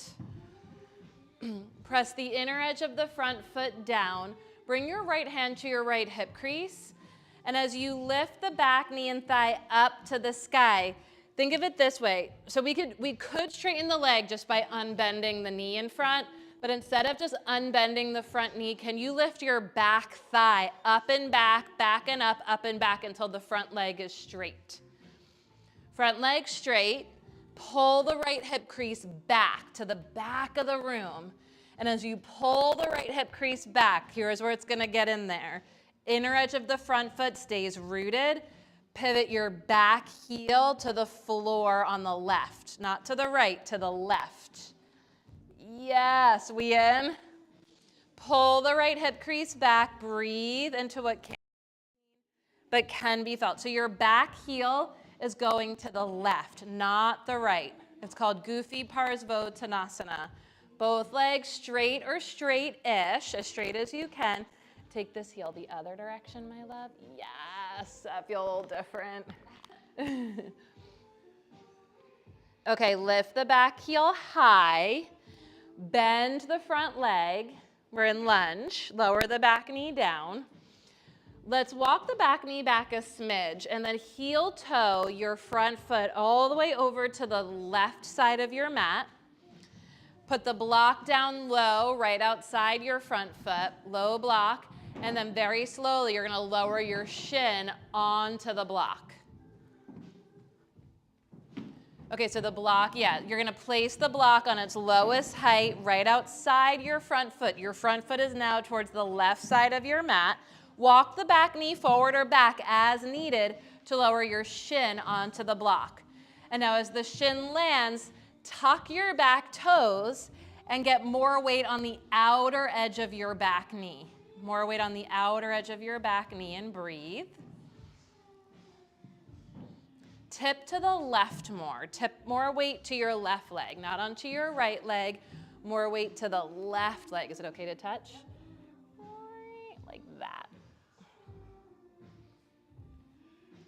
Press the inner edge of the front foot down. Bring your right hand to your right hip crease. And as you lift the back knee and thigh up to the sky, think of it this way. So we could straighten the leg just by unbending the knee in front, but instead of just unbending the front knee, can you lift your back thigh up and back and up and back until the front leg is straight? Front leg straight. Pull the right hip crease back to the back of the room. And as you pull the right hip crease back, here's where it's going to get in there. Inner edge of the front foot stays rooted. Pivot your back heel to the floor on the left, not to the right, to the left. Yes, we in. Pull the right hip crease back. Breathe into what can be felt. So your back heel is going to the left, not the right. It's called Goofy Parsvottanasana. Both legs straight or straight-ish, as straight as you can. Take this heel the other direction, my love. Yes, that feels a little different. Okay, lift the back heel high. Bend the front leg. We're in lunge. Lower the back knee down. Let's walk the back knee back a smidge and then heel toe your front foot all the way over to the left side of your mat. Put the block down low, right outside your front foot, low block, and then very slowly you're going to lower your shin onto the block. Okay, so the block, you're going to place the block on its lowest height right outside your front foot. Your front foot is now towards the left side of your mat. Walk the back knee forward or back as needed to lower your shin onto the block. And now as the shin lands, tuck your back toes and get more weight on the outer edge of your back knee. More weight on the outer edge of your back knee and breathe. Tip to the left more. Tip more weight to your left leg, not onto your right leg. More weight to the left leg. Is it okay to touch? Like that.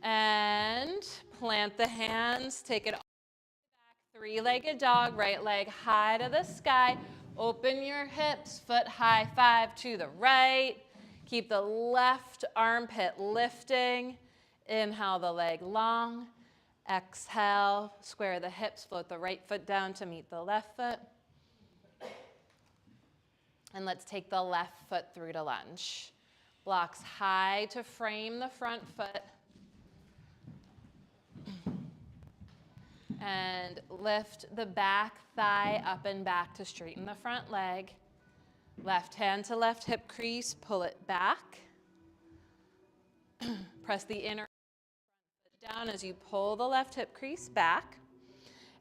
And plant the hands, take it all the way back, three-legged dog, right leg high to the sky. Open your hips, foot high five to the right. Keep the left armpit lifting. Inhale the leg long. Exhale, square the hips, float the right foot down to meet the left foot. And let's take the left foot through to lunge. Blocks high to frame the front foot. And lift the back thigh up and back to straighten the front leg. Left hand to left hip crease, pull it back. Press the inner foot down as you pull the left hip crease back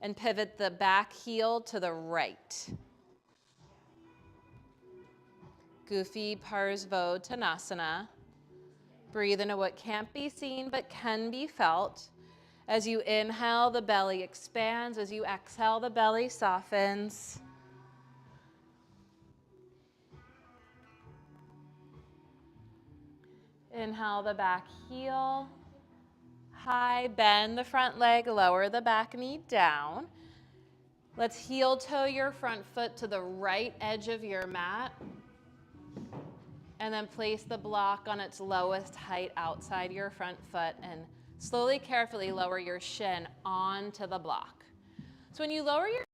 and pivot the back heel to the right. Goofy Parsvottanasana. Breathe into what can't be seen but can be felt. As you inhale, the belly expands. As you exhale, the belly softens. Inhale the back heel. High, bend the front leg, lower the back knee down. Let's heel toe your front foot to the right edge of your mat. And then place the block on its lowest height outside your front foot and slowly, carefully lower your shin onto the block. So when you lower your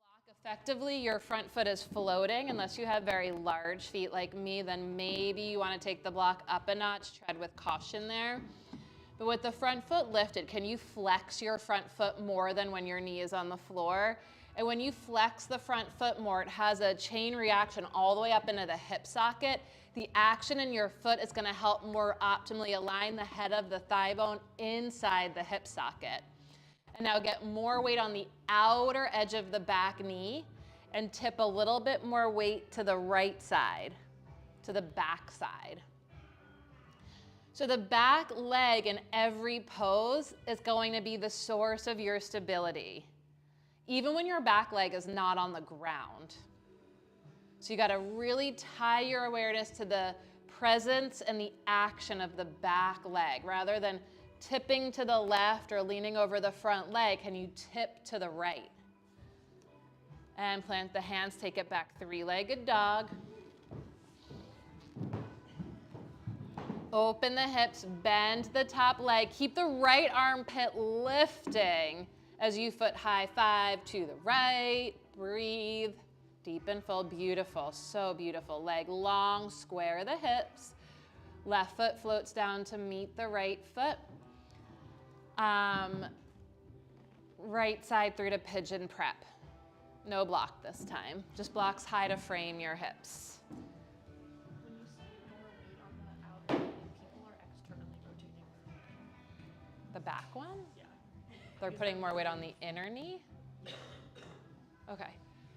block effectively, your front foot is floating. Unless you have very large feet like me, then maybe you want to take the block up a notch, tread with caution there. But with the front foot lifted, can you flex your front foot more than when your knee is on the floor? And when you flex the front foot more, it has a chain reaction all the way up into the hip socket. The action in your foot is going to help more optimally align the head of the thigh bone inside the hip socket. And now get more weight on the outer edge of the back knee and tip a little bit more weight to the right side, to the back side. So the back leg in every pose is going to be the source of your stability, even when your back leg is not on the ground. So you got to really tie your awareness to the presence and the action of the back leg. Rather than tipping to the left or leaning over the front leg, can you tip to the right? And plant the hands, take it back, three-legged dog. Open the hips, bend the top leg. Keep the right armpit lifting as you foot high five to the right. Breathe. Deep and full, beautiful, so beautiful. Leg long, square the hips. Left foot floats down to meet the right foot. Right side through to pigeon prep. No block this time. Just blocks high to frame your hips. When you say more weight on the outer knee, people are externally rotating. The back one? Yeah. They're putting more weight on the inner knee? Okay.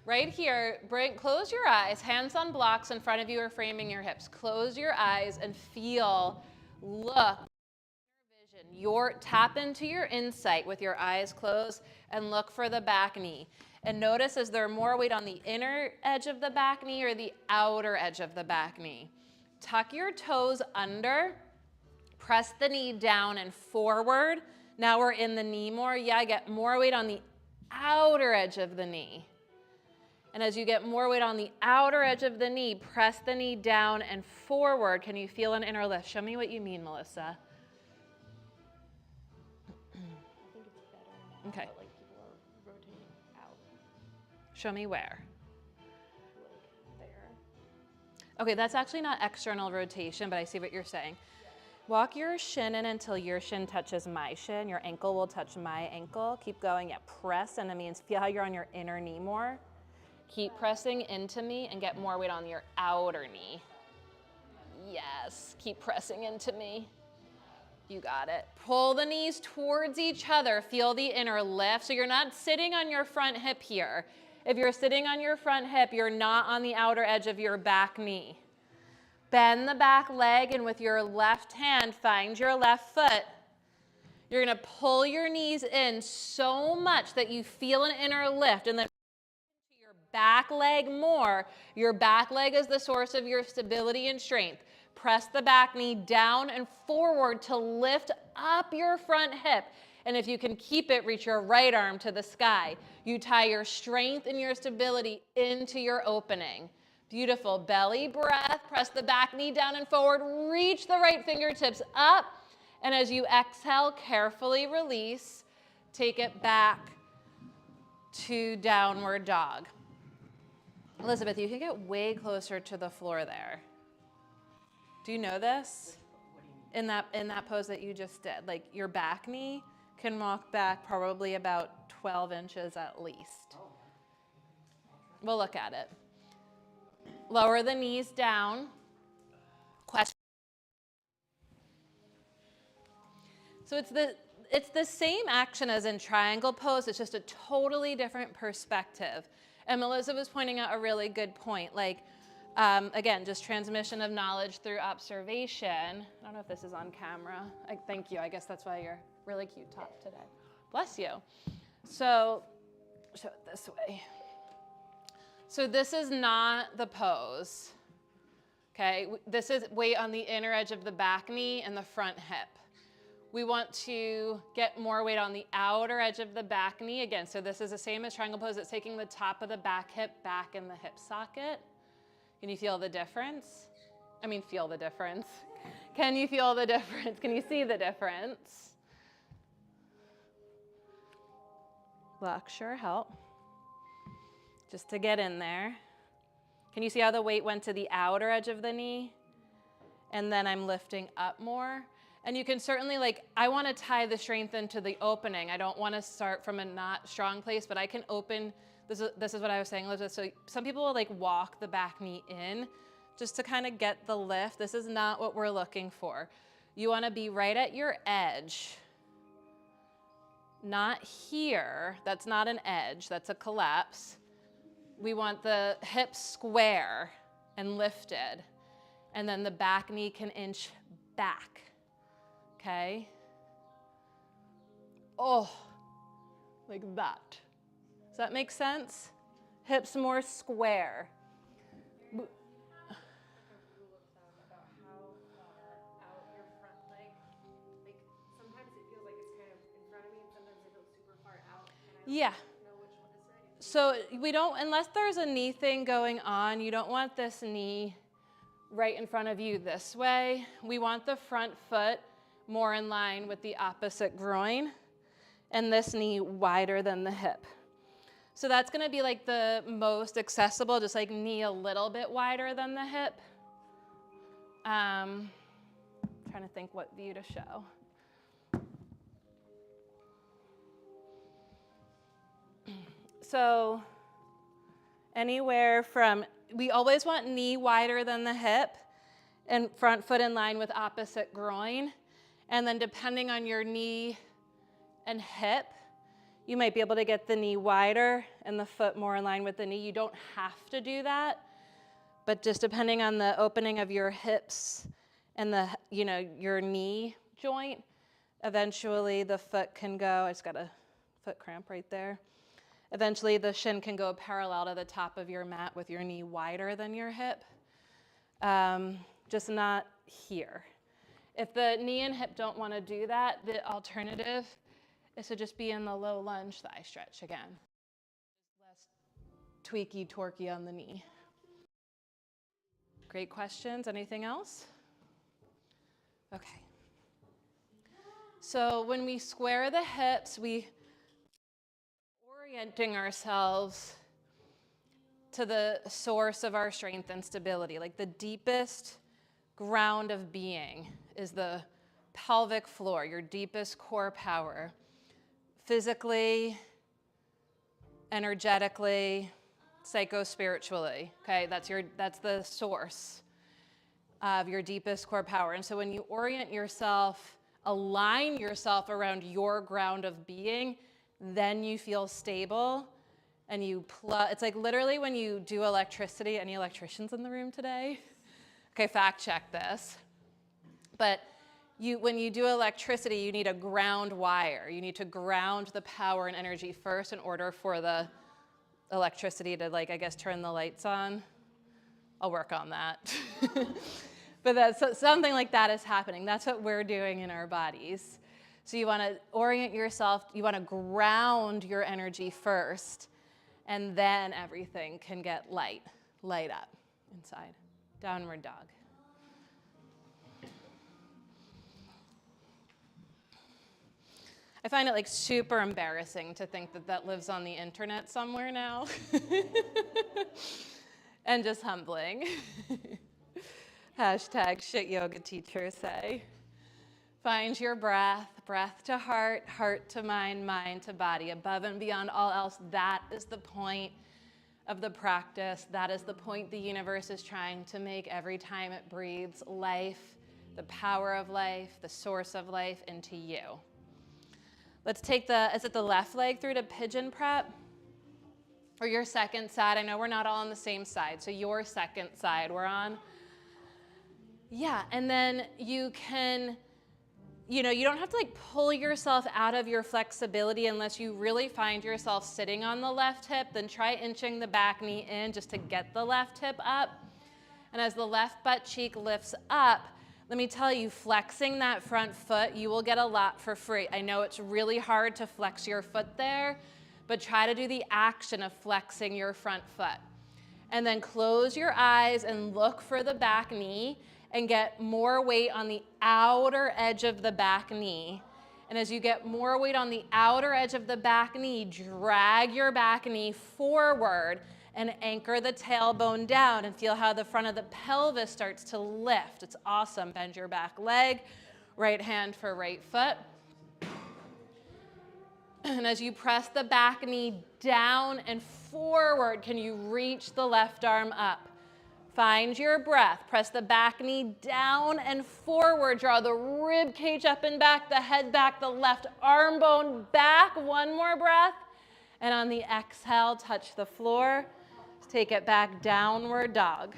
Right here, close your eyes, hands on blocks in front of you or framing your hips. Close your eyes and feel, look, vision. Tap into your insight with your eyes closed and look for the back knee. And notice, is there more weight on the inner edge of the back knee or the outer edge of the back knee? Tuck your toes under, press the knee down and forward. Now we're in the knee more. Yeah, get more weight on the outer edge of the knee. And as you get more weight on the outer edge of the knee, press the knee down and forward. Can you feel an inner lift? Show me what you mean, Melissa. I think it's better now. Okay. But like people are rotating out, Show me where. like there. Okay, that's actually not external rotation, but I see what you're saying. Walk your shin in until your shin touches my shin. Your ankle will touch my ankle. Keep going. Yeah, press, and that means feel how you're on your inner knee more. Keep pressing into me and get more weight on your outer knee. Yes, keep pressing into me. You got it. Pull the knees towards each other. Feel the inner lift. So you're not sitting on your front hip here. If you're sitting on your front hip, you're not on the outer edge of your back knee. Bend the back leg, and with your left hand, find your left foot. You're going to pull your knees in so much that you feel an inner lift, and then your back leg more. Your back leg is the source of your stability and strength. Press the back knee down and forward to lift up your front hip. And if you can keep it, reach your right arm to the sky. You tie your strength and your stability into your opening. Beautiful. Belly breath. Press the back knee down and forward. Reach the right fingertips up. And as you exhale, carefully release. Take it back to downward dog. Elizabeth, you can get way closer to the floor there. Do you know this? In that pose that you just did, like your back knee can walk back probably about 12 inches at least. We'll look at it. Lower the knees down. Question. So it's the same action as in triangle pose, it's just a totally different perspective. And Melissa was pointing out a really good point, like, again, just transmission of knowledge through observation. I don't know if this is on camera. Thank you, I guess that's why you're really cute top today. Bless you. So, show it this way. So this is not the pose, okay? This is weight on the inner edge of the back knee and the front hip. We want to get more weight on the outer edge of the back knee. Again, so this is the same as triangle pose. It's taking the top of the back hip back in the hip socket. Can you feel the difference? I mean, feel the difference. Can you feel the difference? Can you see the difference? Lock sure help. Just to get in there. Can you see how the weight went to the outer edge of the knee? And then I'm lifting up more. And you can certainly, like, I want to tie the strength into the opening. I don't want to start from a not strong place, but I can open. This is what I was saying, Elizabeth. So some people will like walk the back knee in just to kind of get the lift. This is not what we're looking for. You want to be right at your edge. Not here. That's not an edge. That's a collapse. We want the hips square and lifted. And then the back knee can inch back. Okay? Oh, like that. Does that make sense? Hips more square. About how far out your front leg, like sometimes it feels like it's kind of in front of me and sometimes it feels super far out and I Yeah. don't know which one is right. So we don't, unless there's a knee thing going on, you don't want this knee right in front of you this way. We want the front foot more in line with the opposite groin and this knee wider than the hip. So that's gonna be like the most accessible, just like knee a little bit wider than the hip. Trying to think what view to show. So anywhere from, we always want knee wider than the hip and front foot in line with opposite groin. And then depending on your knee and hip, you might be able to get the knee wider and the foot more in line with the knee. You don't have to do that, but just depending on the opening of your hips and the, your knee joint, eventually the foot can go, I just got a foot cramp right there. Eventually the shin can go parallel to the top of your mat with your knee wider than your hip, just not here. If the knee and hip don't want to do that, the alternative is to just be in the low lunge thigh stretch again. Less tweaky, torquey on the knee. Great questions. Anything else? Okay. So when we square the hips, we orienting ourselves to the source of our strength and stability, like the deepest ground of being is the pelvic floor, your deepest core power. Physically, energetically, psycho-spiritually, okay? That's the source of your deepest core power. And so when you orient yourself, align yourself around your ground of being, then you feel stable and it's like literally when you do electricity, any electricians in the room today? Okay, fact check this. But when you do electricity, you need a ground wire. You need to ground the power and energy first in order for the electricity to, like, I guess, turn the lights on. I'll work on that. But something like that is happening. That's what we're doing in our bodies. So you want to orient yourself. You want to ground your energy first, and then everything can get light up inside. Downward dog. I find it like super embarrassing to think that lives on the internet somewhere now. And just humbling. Hashtag shit yoga teachers say. Find your breath, breath to heart, heart to mind, mind to body. Above and beyond all else, that is the point of the practice. That is the point the universe is trying to make every time it breathes life, the power of life, the source of life into you. Let's take is it the left leg through to pigeon prep? Or your second side? I know we're not all on the same side, so your second side we're on. Yeah, and then you can, you don't have to like pull yourself out of your flexibility unless you really find yourself sitting on the left hip. Then try inching the back knee in just to get the left hip up. And as the left butt cheek lifts up, let me tell you, flexing that front foot, you will get a lot for free. I know it's really hard to flex your foot there, but try to do the action of flexing your front foot. And then close your eyes and look for the back knee and get more weight on the outer edge of the back knee. And as you get more weight on the outer edge of the back knee, drag your back knee forward and anchor the tailbone down and feel how the front of the pelvis starts to lift. It's awesome. Bend your back leg, right hand for right foot. And as you press the back knee down and forward, can you reach the left arm up? Find your breath. Press the back knee down and forward. Draw the rib cage up and back, the head back, the left arm bone back. One more breath. And on the exhale, touch the floor. Take it back, downward dog.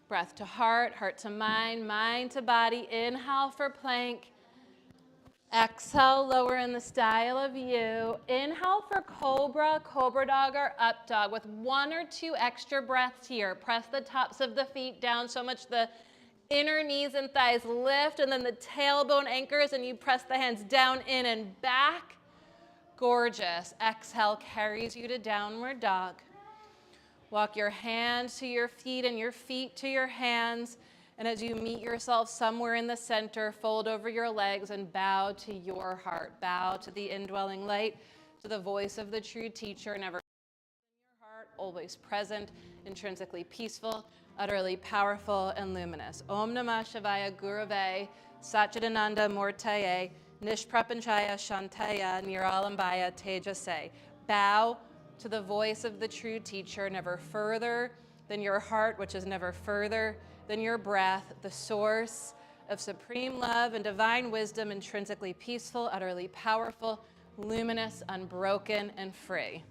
Breath to heart, heart to mind, mind to body. Inhale for plank. Exhale, lower in the style of you. Inhale for cobra, cobra dog or up dog with 1 or 2 extra breaths here. Press the tops of the feet down so much the inner knees and thighs lift, and then the tailbone anchors and you press the hands down, in and back. Gorgeous. Exhale carries you to downward dog. Walk your hands to your feet and your feet to your hands. And as you meet yourself somewhere in the center, fold over your legs and bow to your heart. Bow to the indwelling light, to the voice of the true teacher, never in your heart, always present, intrinsically peaceful, utterly powerful and luminous. Om Namah Shivaya Gurave Satchidananda Murtaye Nishprapanchaya Shantaya Niralambaya Tejase. Bow to the voice of the true teacher, never further than your heart, which is never further than your breath, the source of supreme love and divine wisdom, intrinsically peaceful, utterly powerful, luminous, unbroken, and free.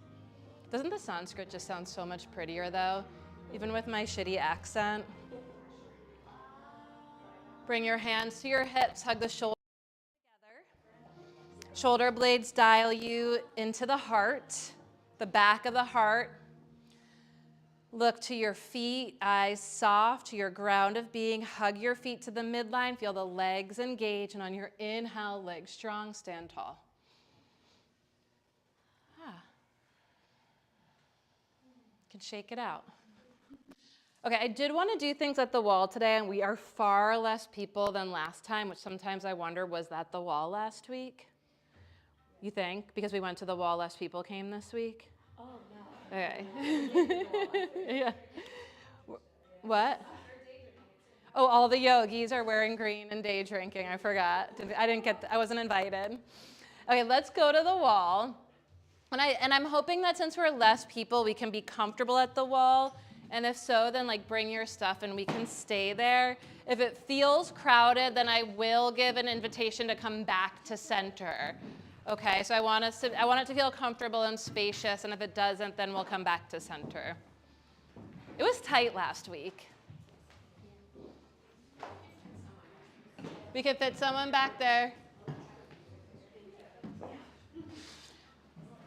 Doesn't the Sanskrit just sound so much prettier though, even with my shitty accent? Bring your hands to your hips, hug the shoulders together. Shoulder blades dial you into the heart, the back of the heart. Look to your feet, eyes soft, to your ground of being. Hug your feet to the midline. Feel the legs engage. And on your inhale, legs strong, stand tall. Can shake it out. Okay, I did want to do things at the wall today, and we are far less people than last time, which sometimes I wonder, was that the wall last week? You think? Because we went to the wall, less people came this week? Oh, no. Okay. Yeah. What? Oh, all the yogis are wearing green and day drinking. I forgot. I wasn't invited. Okay, let's go to the wall. And I'm hoping that since we're less people, we can be comfortable at the wall. And if so, then like bring your stuff and we can stay there. If it feels crowded, then I will give an invitation to come back to center. Okay, so I want it to feel comfortable and spacious, and if it doesn't, then we'll come back to center. It was tight last week. We could fit someone back there.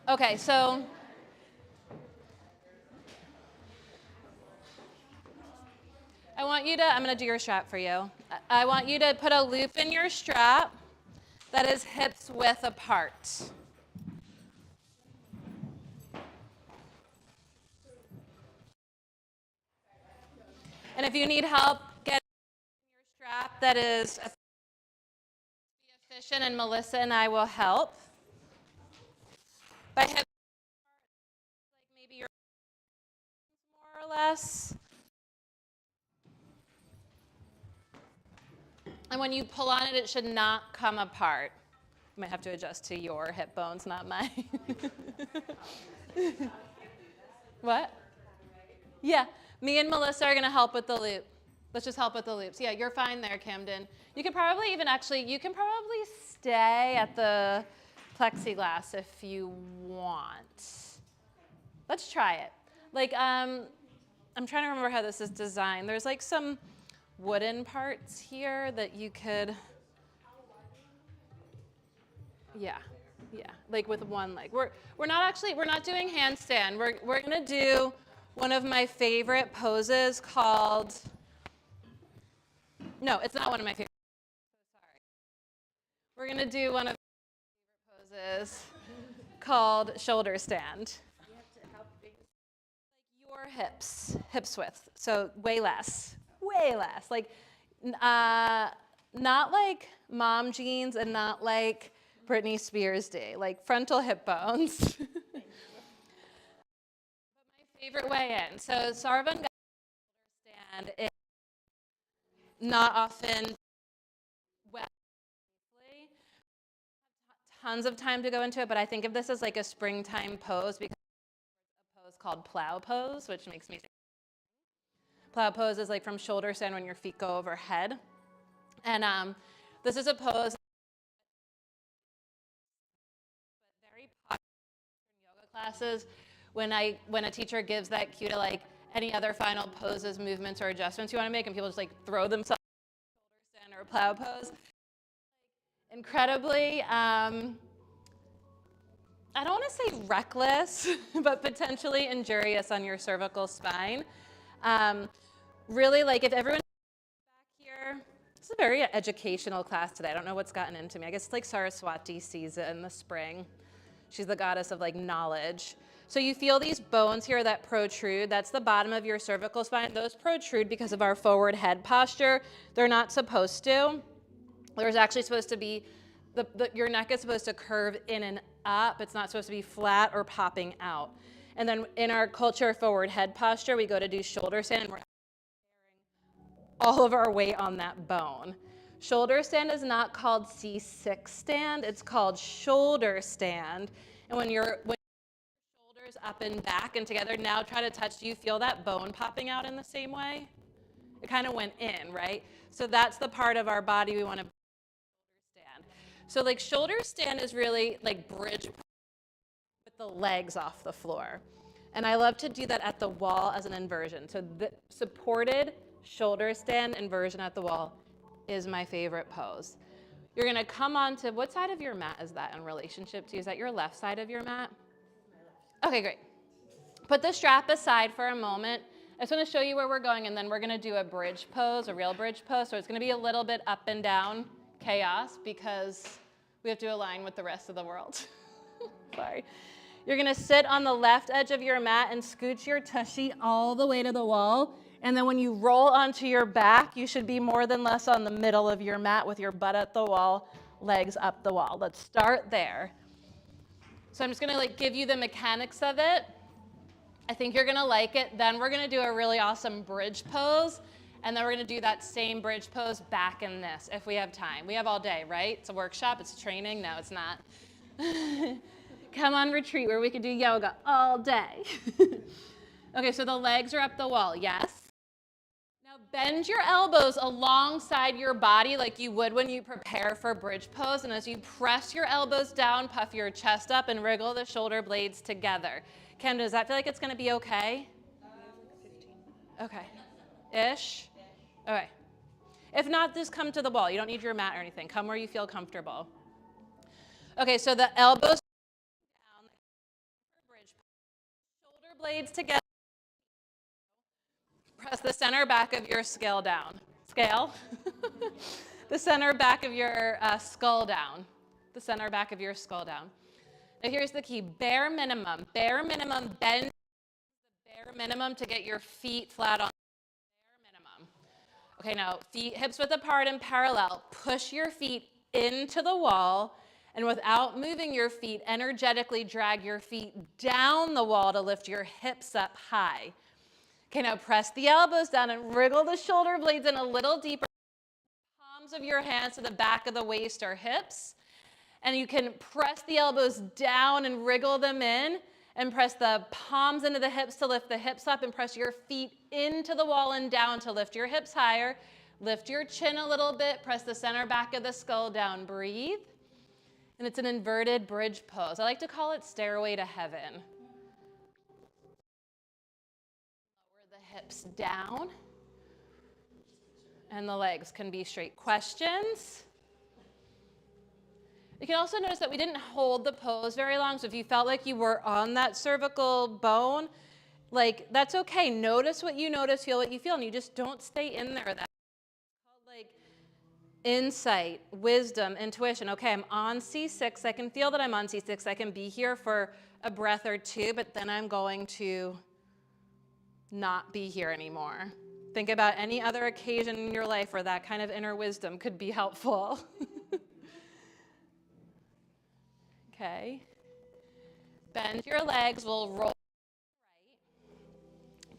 Okay, so I'm going to do your strap for you. I want you to put a loop in your strap that is hips width apart. And if you need help getting your strap that is efficient, and Melissa and I will help. By hip, like maybe your more or less. And when you pull on it, it should not come apart. You might have to adjust to your hip bones, not mine. What? Yeah, me and Melissa are gonna help with the loop. Let's just help with the loops. Yeah, you're fine there, Camden. You can probably you can probably stay at the plexiglass if you want. Let's try it. Like, I'm trying to remember how this is designed. There's like some wooden parts here that you could, yeah, like with one leg. We're not doing handstand. We're gonna do one of my favorite poses called, no, it's not one of my favorite. Sorry. We're gonna do one of my favorite poses called shoulder stand. You have to help big. Your hips width, so way less, like not like mom jeans and not like Britney Spears day, like frontal hip bones. But my favorite way in, so Sarvangasana stand is not often well, tons of time to go into it, but I think of this as like a springtime pose because it's a pose called plow pose, which makes me think. Plow pose is like from shoulder stand when your feet go overhead. And this is a pose very popular in yoga classes when a teacher gives that cue to like any other final poses, movements, or adjustments you want to make, and people just like throw themselves in shoulder stand or plow pose. Incredibly, I don't want to say reckless, but potentially injurious on your cervical spine. Really, like if everyone back here, this is a very educational class today. I don't know what's gotten into me. I guess it's like Saraswati season in the spring. She's the goddess of like knowledge. So you feel these bones here that protrude. That's the bottom of your cervical spine. Those protrude because of our forward head posture. They're not supposed to. There's actually supposed to be, your neck is supposed to curve in and up. It's not supposed to be flat or popping out. And then in our culture forward head posture, we go to do shoulder stand and we're bearing all of our weight on that bone. Shoulder stand is not called C6 stand, it's called shoulder stand. And when your shoulders up and back and together, now try to touch, do you feel that bone popping out in the same way? It kind of went in, right? So that's the part of our body we want to stand. So like shoulder stand is really like bridge with the legs off the floor. And I love to do that at the wall as an inversion. So the supported shoulder stand inversion at the wall is my favorite pose. You're gonna come on to, what side of your mat is that in relationship to? Is that your left side of your mat? Okay, great. Put the strap aside for a moment. I just want to show you where we're going, and then we're going to do a bridge pose, a real bridge pose. So it's going to be a little bit up and down chaos because we have to align with the rest of the world. Sorry. You're going to sit on the left edge of your mat and scooch your tushy all the way to the wall. And then when you roll onto your back, you should be more than less on the middle of your mat with your butt at the wall, legs up the wall. Let's start there. So I'm just going to like give you the mechanics of it. I think you're gonna like it. Then we're gonna do a really awesome bridge pose. And then we're gonna do that same bridge pose back in this if we have time. We have all day, right? It's a workshop, it's training. No, it's not. Come on retreat where we could do yoga all day. Okay, so the legs are up the wall, yes? Now bend your elbows alongside your body like you would when you prepare for bridge pose. And as you press your elbows down, puff your chest up and wriggle the shoulder blades together. Ken, does that feel like it's going to be okay? 15. Okay. Ish? Okay. If not, just come to the wall. You don't need your mat or anything. Come where you feel comfortable. Okay, so the elbows down, bridge, shoulder blades together. Press the center back of your scale down. Scale? The center back of your skull down. The center back of your skull down. Now here's the key, bare minimum, bend the bare minimum to get your feet flat on the bare minimum. Okay, now feet hips width apart and parallel. Push your feet into the wall and without moving your feet, energetically drag your feet down the wall to lift your hips up high. Okay, now press the elbows down and wriggle the shoulder blades in a little deeper. palms of your hands to the back of the waist or hips. And you can press the elbows down and wriggle them in, and press the palms into the hips to lift the hips up, and press your feet into the wall and down to lift your hips higher. Lift your chin a little bit, press the center back of the skull down, breathe. And it's an inverted bridge pose. I like to call it Stairway to Heaven. Lower the hips down, and the legs can be straight. Questions? You can also notice that we didn't hold the pose very long, so if you felt like you were on that cervical bone, like, that's okay. Notice what you notice, feel what you feel, and you just don't stay in there. That's called like insight, wisdom, intuition. Okay, I'm on C6. I can feel that I'm on C6. I can be here for a breath or two, but then I'm going to not be here anymore. Think about any other occasion in your life where that kind of inner wisdom could be helpful. Okay. Bend your legs, we'll roll right.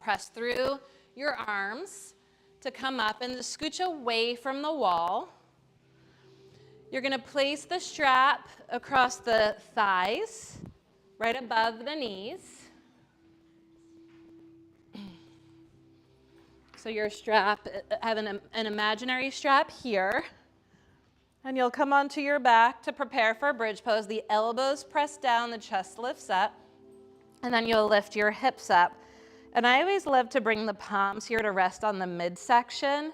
Press through your arms to come up and scooch away from the wall. You're going to place the strap across the thighs, right above the knees. So your strap, have an imaginary strap here. And you'll come onto your back to prepare for a bridge pose. The elbows press down, the chest lifts up, and then you'll lift your hips up. And I always love to bring the palms here to rest on the midsection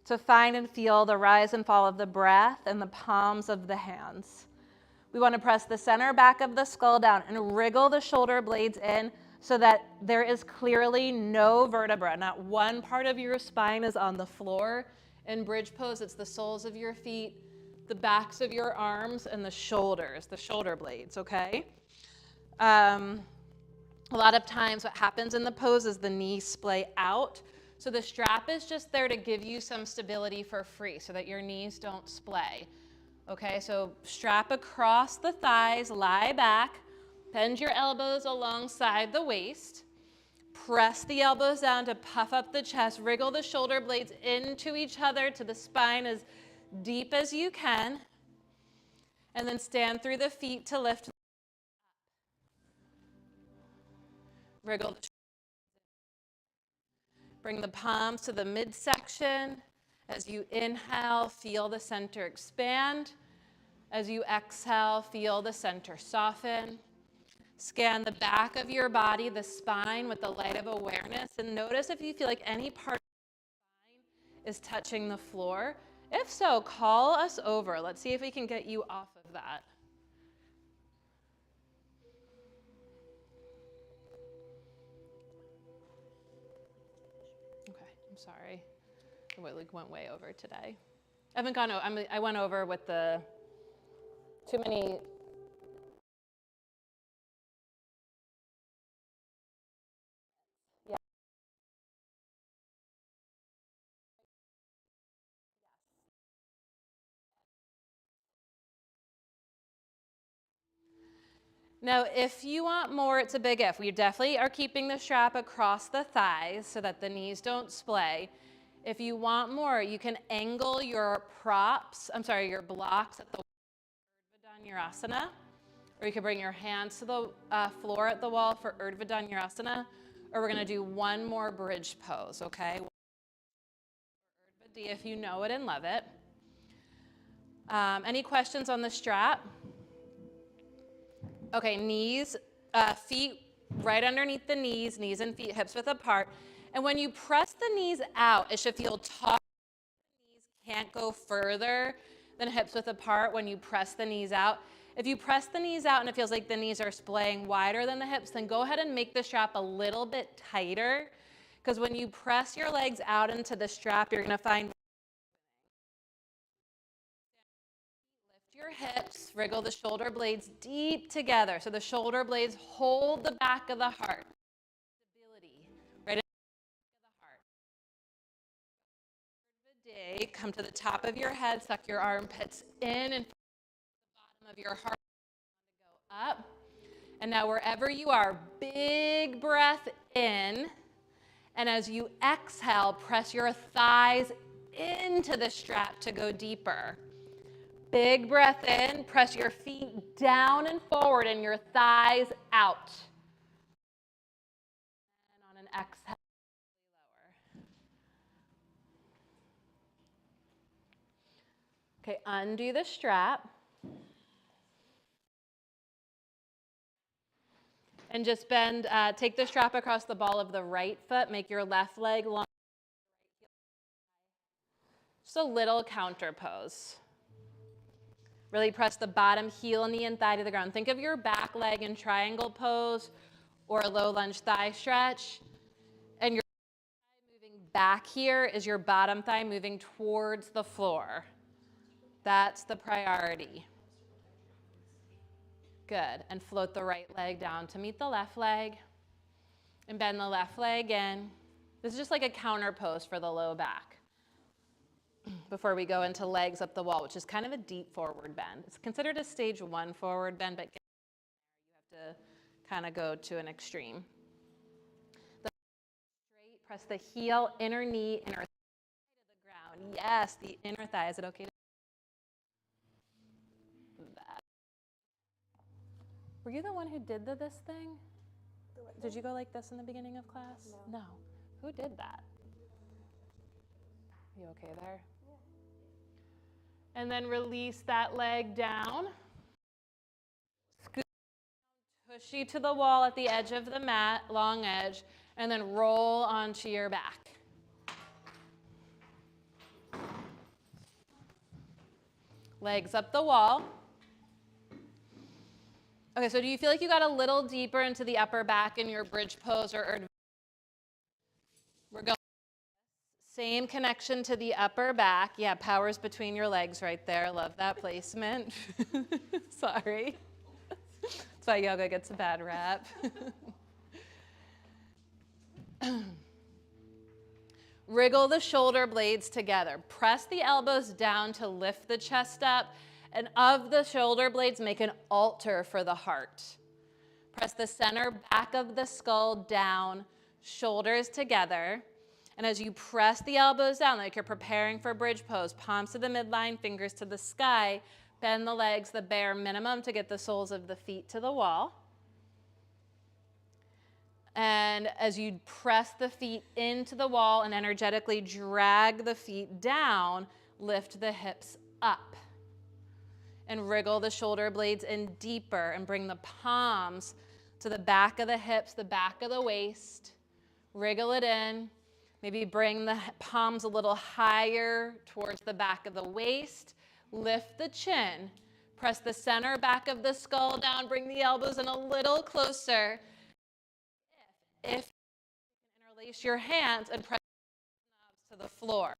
to find and feel the rise and fall of the breath and the palms of the hands. We want to press the center back of the skull down and wriggle the shoulder blades in so that there is clearly no vertebra. Not one part of your spine is on the floor. In bridge pose, it's the soles of your feet, the backs of your arms, and the shoulders, the shoulder blades, okay? A lot of times what happens in the pose is the knees splay out. So the strap is just there to give you some stability for free so that your knees don't splay. Okay, so strap across the thighs, lie back, bend your elbows alongside the waist. Press the elbows down to puff up the chest, wriggle the shoulder blades into each other to the spine as deep as you can, and then stand through the feet to lift. Wriggle the shoulders. Bring the palms to the midsection. As you inhale, feel the center expand. As you exhale, feel the center soften. Scan the back of your body, the spine, with the light of awareness, and notice if you feel like any part of the spine is touching the floor. If so, call us over. Let's see if we can get you off of that. Okay, I'm sorry. I went way over today. I went over with the too many. Now, if you want more, it's a big if. We definitely are keeping the strap across the thighs so that the knees don't splay. If you want more, you can angle your blocks at the Urdhva Dhanurasana, or you can bring your hands to the floor at the wall for Urdhva Dhanurasana, or we're gonna do one more bridge pose, okay? Urdhva D if you know it and love it. Any questions on the strap? Okay, knees, feet right underneath the knees and feet hips width apart. And when you press the knees out, it should feel taut. The knees can't go further than hips width apart when you press the knees out. If you press the knees out and it feels like the knees are splaying wider than the hips, then go ahead and make the strap a little bit tighter, because when you press your legs out into the strap, you're gonna find your hips, wriggle the shoulder blades deep together. So the shoulder blades hold the back of the heart. Stability, right in the back of the heart. Day, come to the top of your head, suck your armpits in and the bottom of your heart to go up. And now wherever you are, big breath in. And as you exhale, press your thighs into the strap to go deeper. Big breath in, press your feet down and forward and your thighs out. And on an exhale, lower. Okay, undo the strap. And just bend, take the strap across the ball of the right foot, make your left leg long. Just a little counter pose. Really press the bottom heel and the in thigh to the ground. Think of your back leg in triangle pose or a low lunge thigh stretch. And your thigh moving back here is your bottom thigh moving towards the floor. That's the priority. Good. And float the right leg down to meet the left leg. And bend the left leg in. This is just like a counter pose for the low back. Before we go into legs up the wall, which is kind of a deep forward bend. It's considered a stage 1 forward bend, but you have to kind of go to an extreme. Straight, press the heel, inner knee, inner thigh to the ground. Yes, the inner thigh. Is it okay to that? Were you the one who did this thing? Did you go like this in the beginning of class? No. Who did that? You okay there? And then release that leg down. Scoot down, tushy to the wall at the edge of the mat, long edge, and then roll onto your back. Legs up the wall. Okay, so do you feel like you got a little deeper into the upper back in your bridge pose or we're going same connection to the upper back. Yeah, powers between your legs right there. Love that placement. Sorry. That's why yoga gets a bad rap. Wriggle the shoulder blades together. Press the elbows down to lift the chest up. And of the shoulder blades, make an altar for the heart. Press the center back of the skull down, shoulders together. And as you press the elbows down, like you're preparing for bridge pose, palms to the midline, fingers to the sky, bend the legs the bare minimum to get the soles of the feet to the wall. And as you press the feet into the wall and energetically drag the feet down, lift the hips up. And wriggle the shoulder blades in deeper and bring the palms to the back of the hips, the back of the waist. Wriggle it in. Maybe bring the palms a little higher towards the back of the waist. Lift the chin. Press the center back of the skull down. Bring the elbows in a little closer. If you can interlace your hands and press the knobs to the floor.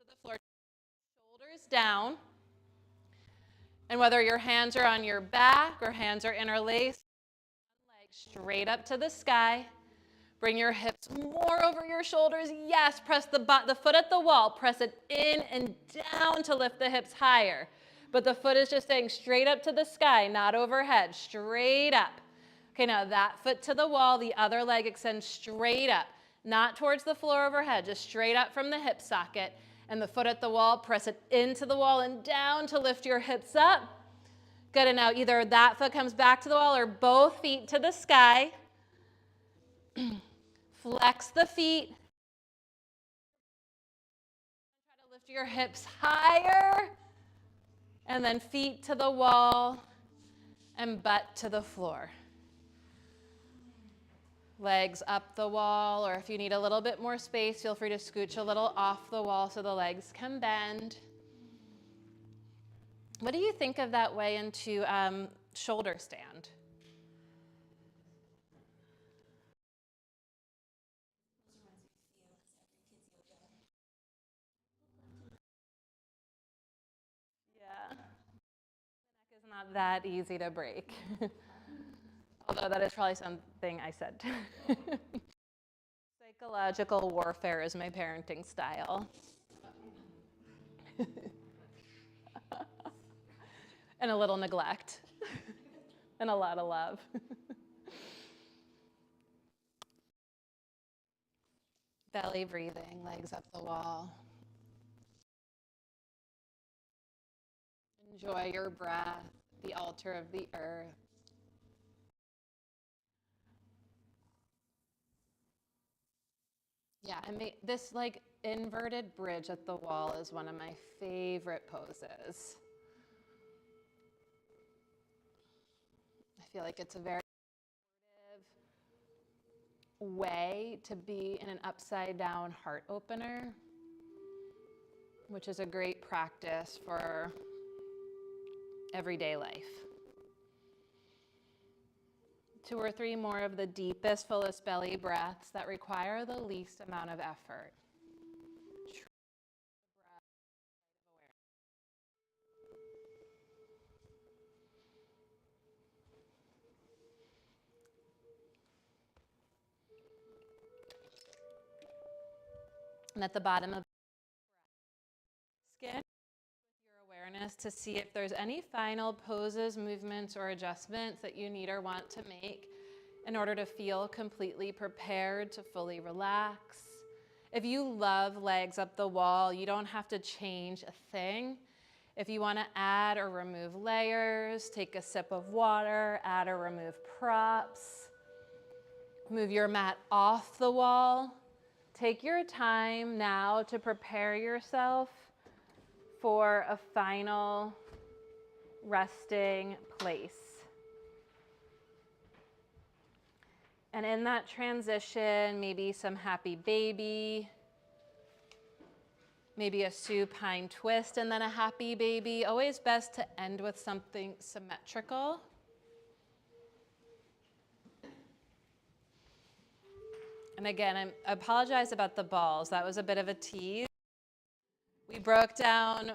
To the floor. Shoulders down. And whether your hands are on your back or hands are interlaced, legs straight up to the sky. Bring your hips more over your shoulders. Yes, press the foot at the wall. Press it in and down to lift the hips higher. But the foot is just staying straight up to the sky, not overhead, straight up. Okay, now that foot to the wall, the other leg extends straight up, not towards the floor overhead, just straight up from the hip socket. And the foot at the wall, press it into the wall and down to lift your hips up. Good, and now either that foot comes back to the wall or both feet to the sky. Flex the feet. Try to lift your hips higher. And then feet to the wall and butt to the floor. Legs up the wall, or if you need a little bit more space, feel free to scooch a little off the wall so the legs can bend. What do you think of that way into shoulder stand? Not that easy to break. Although that is probably something I said. Psychological warfare is my parenting style. And a little neglect. And a lot of love. Belly breathing, legs up the wall. Enjoy your breath, the altar of the earth. Yeah, this like inverted bridge at the wall is one of my favorite poses. I feel like it's a very supportive way to be in an upside down heart opener, which is a great practice for everyday life. 2 or 3 more of the deepest, fullest belly breaths that require the least amount of effort. And at the bottom of the skin, with your awareness to see if there's any final poses, movements, or adjustments that you need or want to make in order to feel completely prepared to fully relax. If you love legs up the wall, you don't have to change a thing. If you want to add or remove layers, take a sip of water, add or remove props, move your mat off the wall. Take your time now to prepare yourself for a final resting place. And in that transition, maybe some happy baby, maybe a supine twist and then a happy baby. Always best to end with something symmetrical. And again, I apologize about the balls. That was a bit of a tease. We broke down,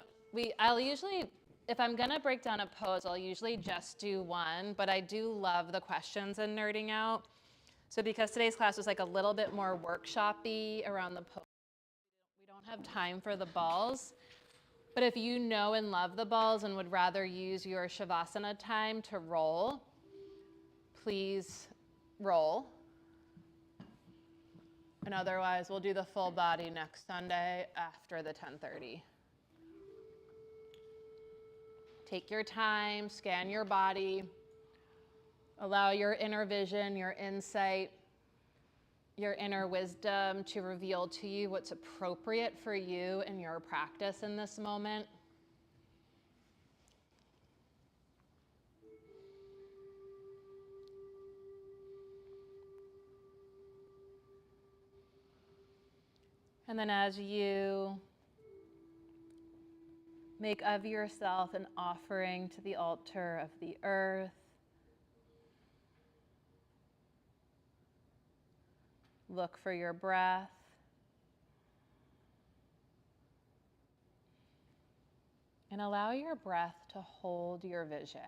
I'll usually, if I'm gonna break down a pose, I'll usually just do one, but I do love the questions and nerding out. So because today's class was like a little bit more workshop-y around the pose, we don't have time for the balls. But if you know and love the balls and would rather use your Shavasana time to roll, please roll. And otherwise, we'll do the full body next Sunday after the 10:30. Take your time, scan your body, allow your inner vision, your insight, your inner wisdom to reveal to you what's appropriate for you in your practice in this moment. And then as you make of yourself an offering to the altar of the earth, look for your breath. And allow your breath to hold your vision.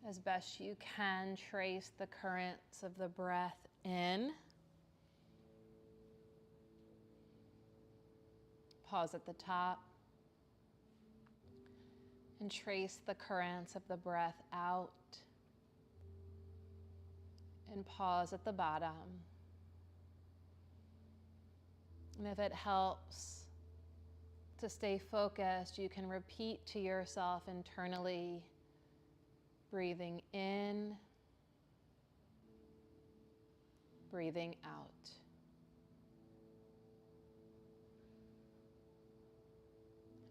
As best you can, trace the currents of the breath in. Pause at the top. And trace the currents of the breath out. And pause at the bottom. And if it helps to stay focused, you can repeat to yourself internally, breathing in, breathing out.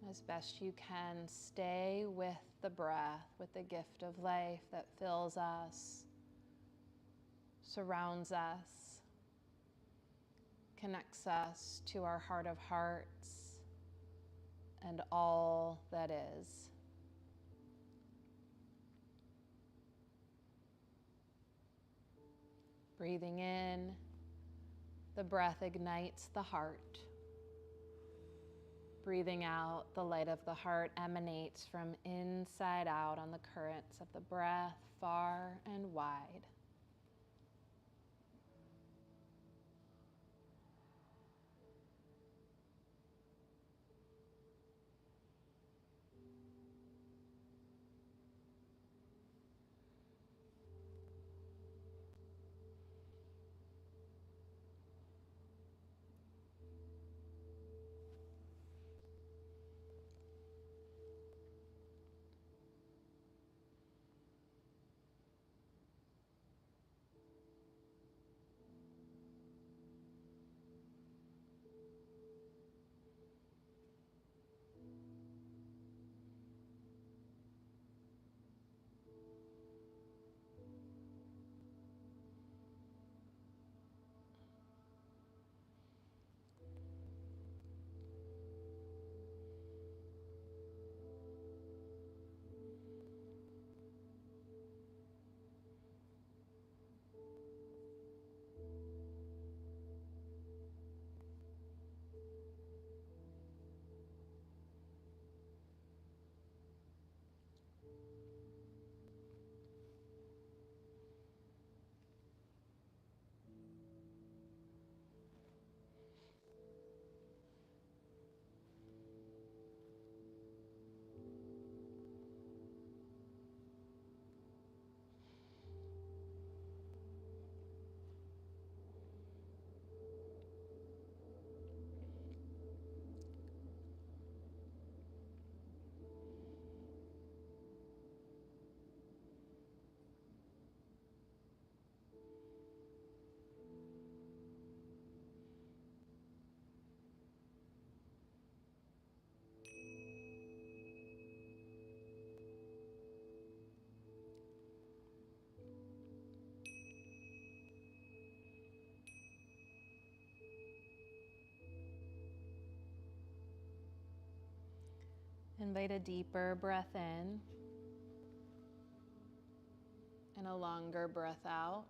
And as best you can, stay with the breath, with the gift of life that fills us, surrounds us, connects us to our heart of hearts and all that is. Breathing in, the breath ignites the heart. Breathing out, the light of the heart emanates from inside out on the currents of the breath, far and wide. Invite a deeper breath in and a longer breath out.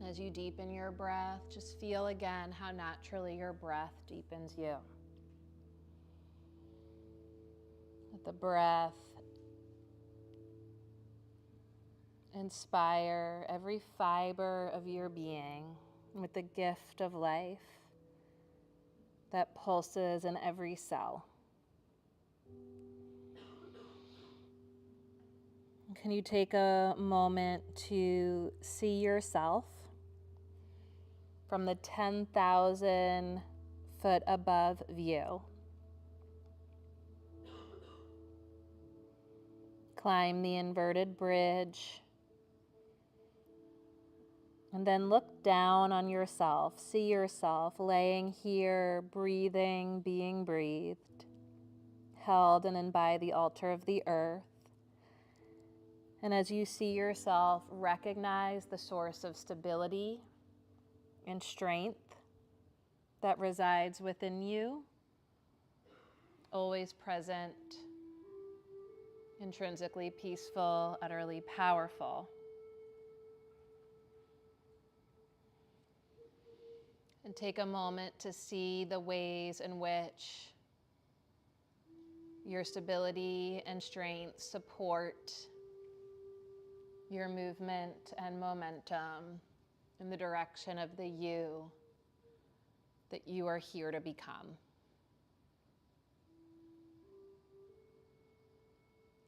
As you deepen your breath, just feel again how naturally your breath deepens you. Let the breath inspire every fiber of your being with the gift of life that pulses in every cell. Can you take a moment to see yourself from the 10,000 foot above view? Climb the inverted bridge and then look down on yourself. See yourself laying here, breathing, being breathed, held in and by the altar of the earth. And as you see yourself, recognize the source of stability and strength that resides within you, always present, intrinsically peaceful, utterly powerful. And take a moment to see the ways in which your stability and strength support your movement and momentum in the direction of the you that you are here to become.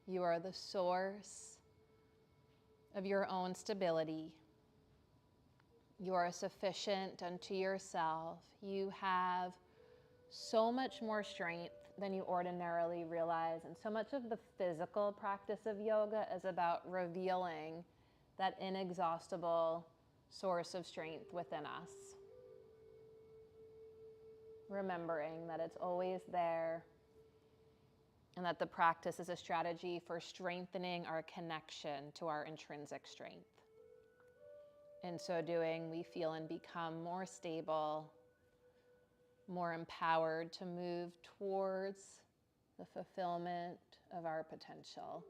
You are the source of your own stability. You are sufficient unto yourself. You have so much more strength than you ordinarily realize. And so much of the physical practice of yoga is about revealing that inexhaustible source of strength within us. Remembering that it's always there and that the practice is a strategy for strengthening our connection to our intrinsic strength. In so doing, we feel and become more stable, more empowered to move towards the fulfillment of our potential.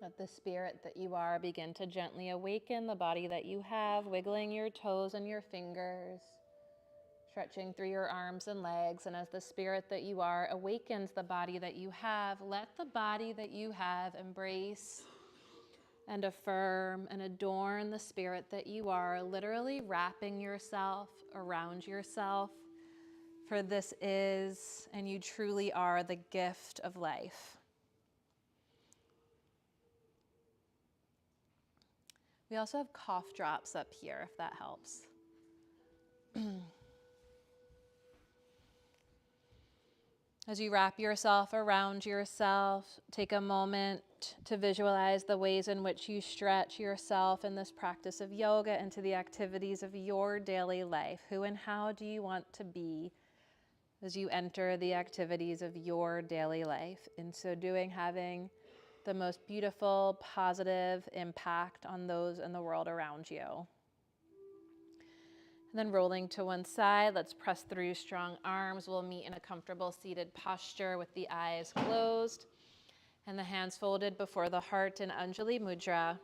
Let the spirit that you are begin to gently awaken the body that you have, wiggling your toes and your fingers, stretching through your arms and legs. And as the spirit that you are awakens the body that you have, let the body that you have embrace and affirm and adorn the spirit that you are, literally wrapping yourself around yourself. For this is, and you truly are, the gift of life. We also have cough drops up here, if that helps. As you wrap yourself around yourself, take a moment to visualize the ways in which you stretch yourself in this practice of yoga into the activities of your daily life. Who and how do you want to be as you enter the activities of your daily life? In so doing, having the most beautiful, positive impact on those in the world around you. And then rolling to one side, let's press through strong arms. We'll meet in a comfortable seated posture with the eyes closed and the hands folded before the heart in Anjali Mudra.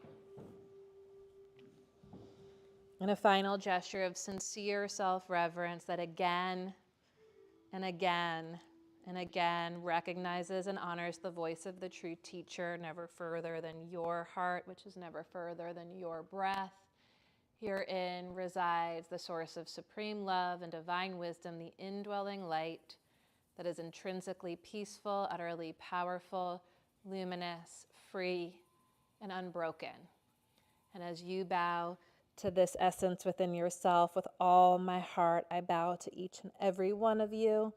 And a final gesture of sincere self-reverence that again and again and again recognizes and honors the voice of the true teacher, never further than your heart, which is never further than your breath. Herein resides the source of supreme love and divine wisdom, the indwelling light that is intrinsically peaceful, utterly powerful, luminous, free, and unbroken. And as you bow to this essence within yourself, with all my heart, I bow to each and every one of you.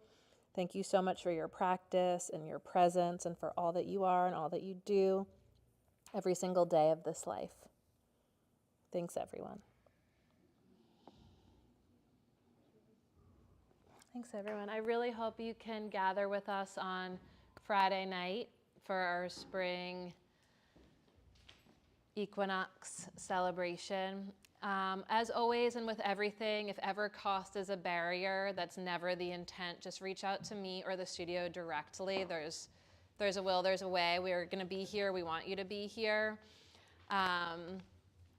Thank you so much for your practice and your presence and for all that you are and all that you do every single day of this life. Thanks, everyone. Thanks, everyone. I really hope you can gather with us on Friday night for our spring equinox celebration. As always, and with everything, if ever cost is a barrier, that's never the intent. Just reach out to me or the studio directly. There's a will, there's a way. We're going to be here. We want you to be here.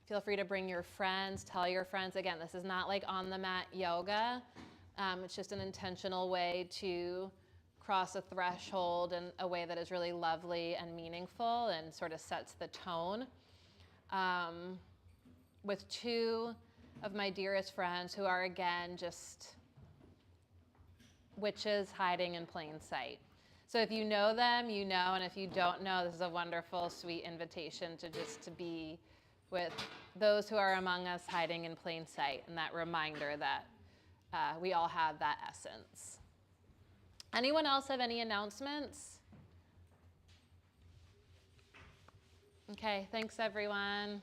Feel free to bring your friends, tell your friends. Again, this is not like on the mat yoga. It's just an intentional way to cross a threshold in a way that is really lovely and meaningful and sort of sets the tone. With two of my dearest friends who are, again, just witches hiding in plain sight. So if you know them, you know, and if you don't know, this is a wonderful, sweet invitation to be with those who are among us hiding in plain sight, and that reminder that we all have that essence. Anyone else have any announcements? Okay, thanks everyone.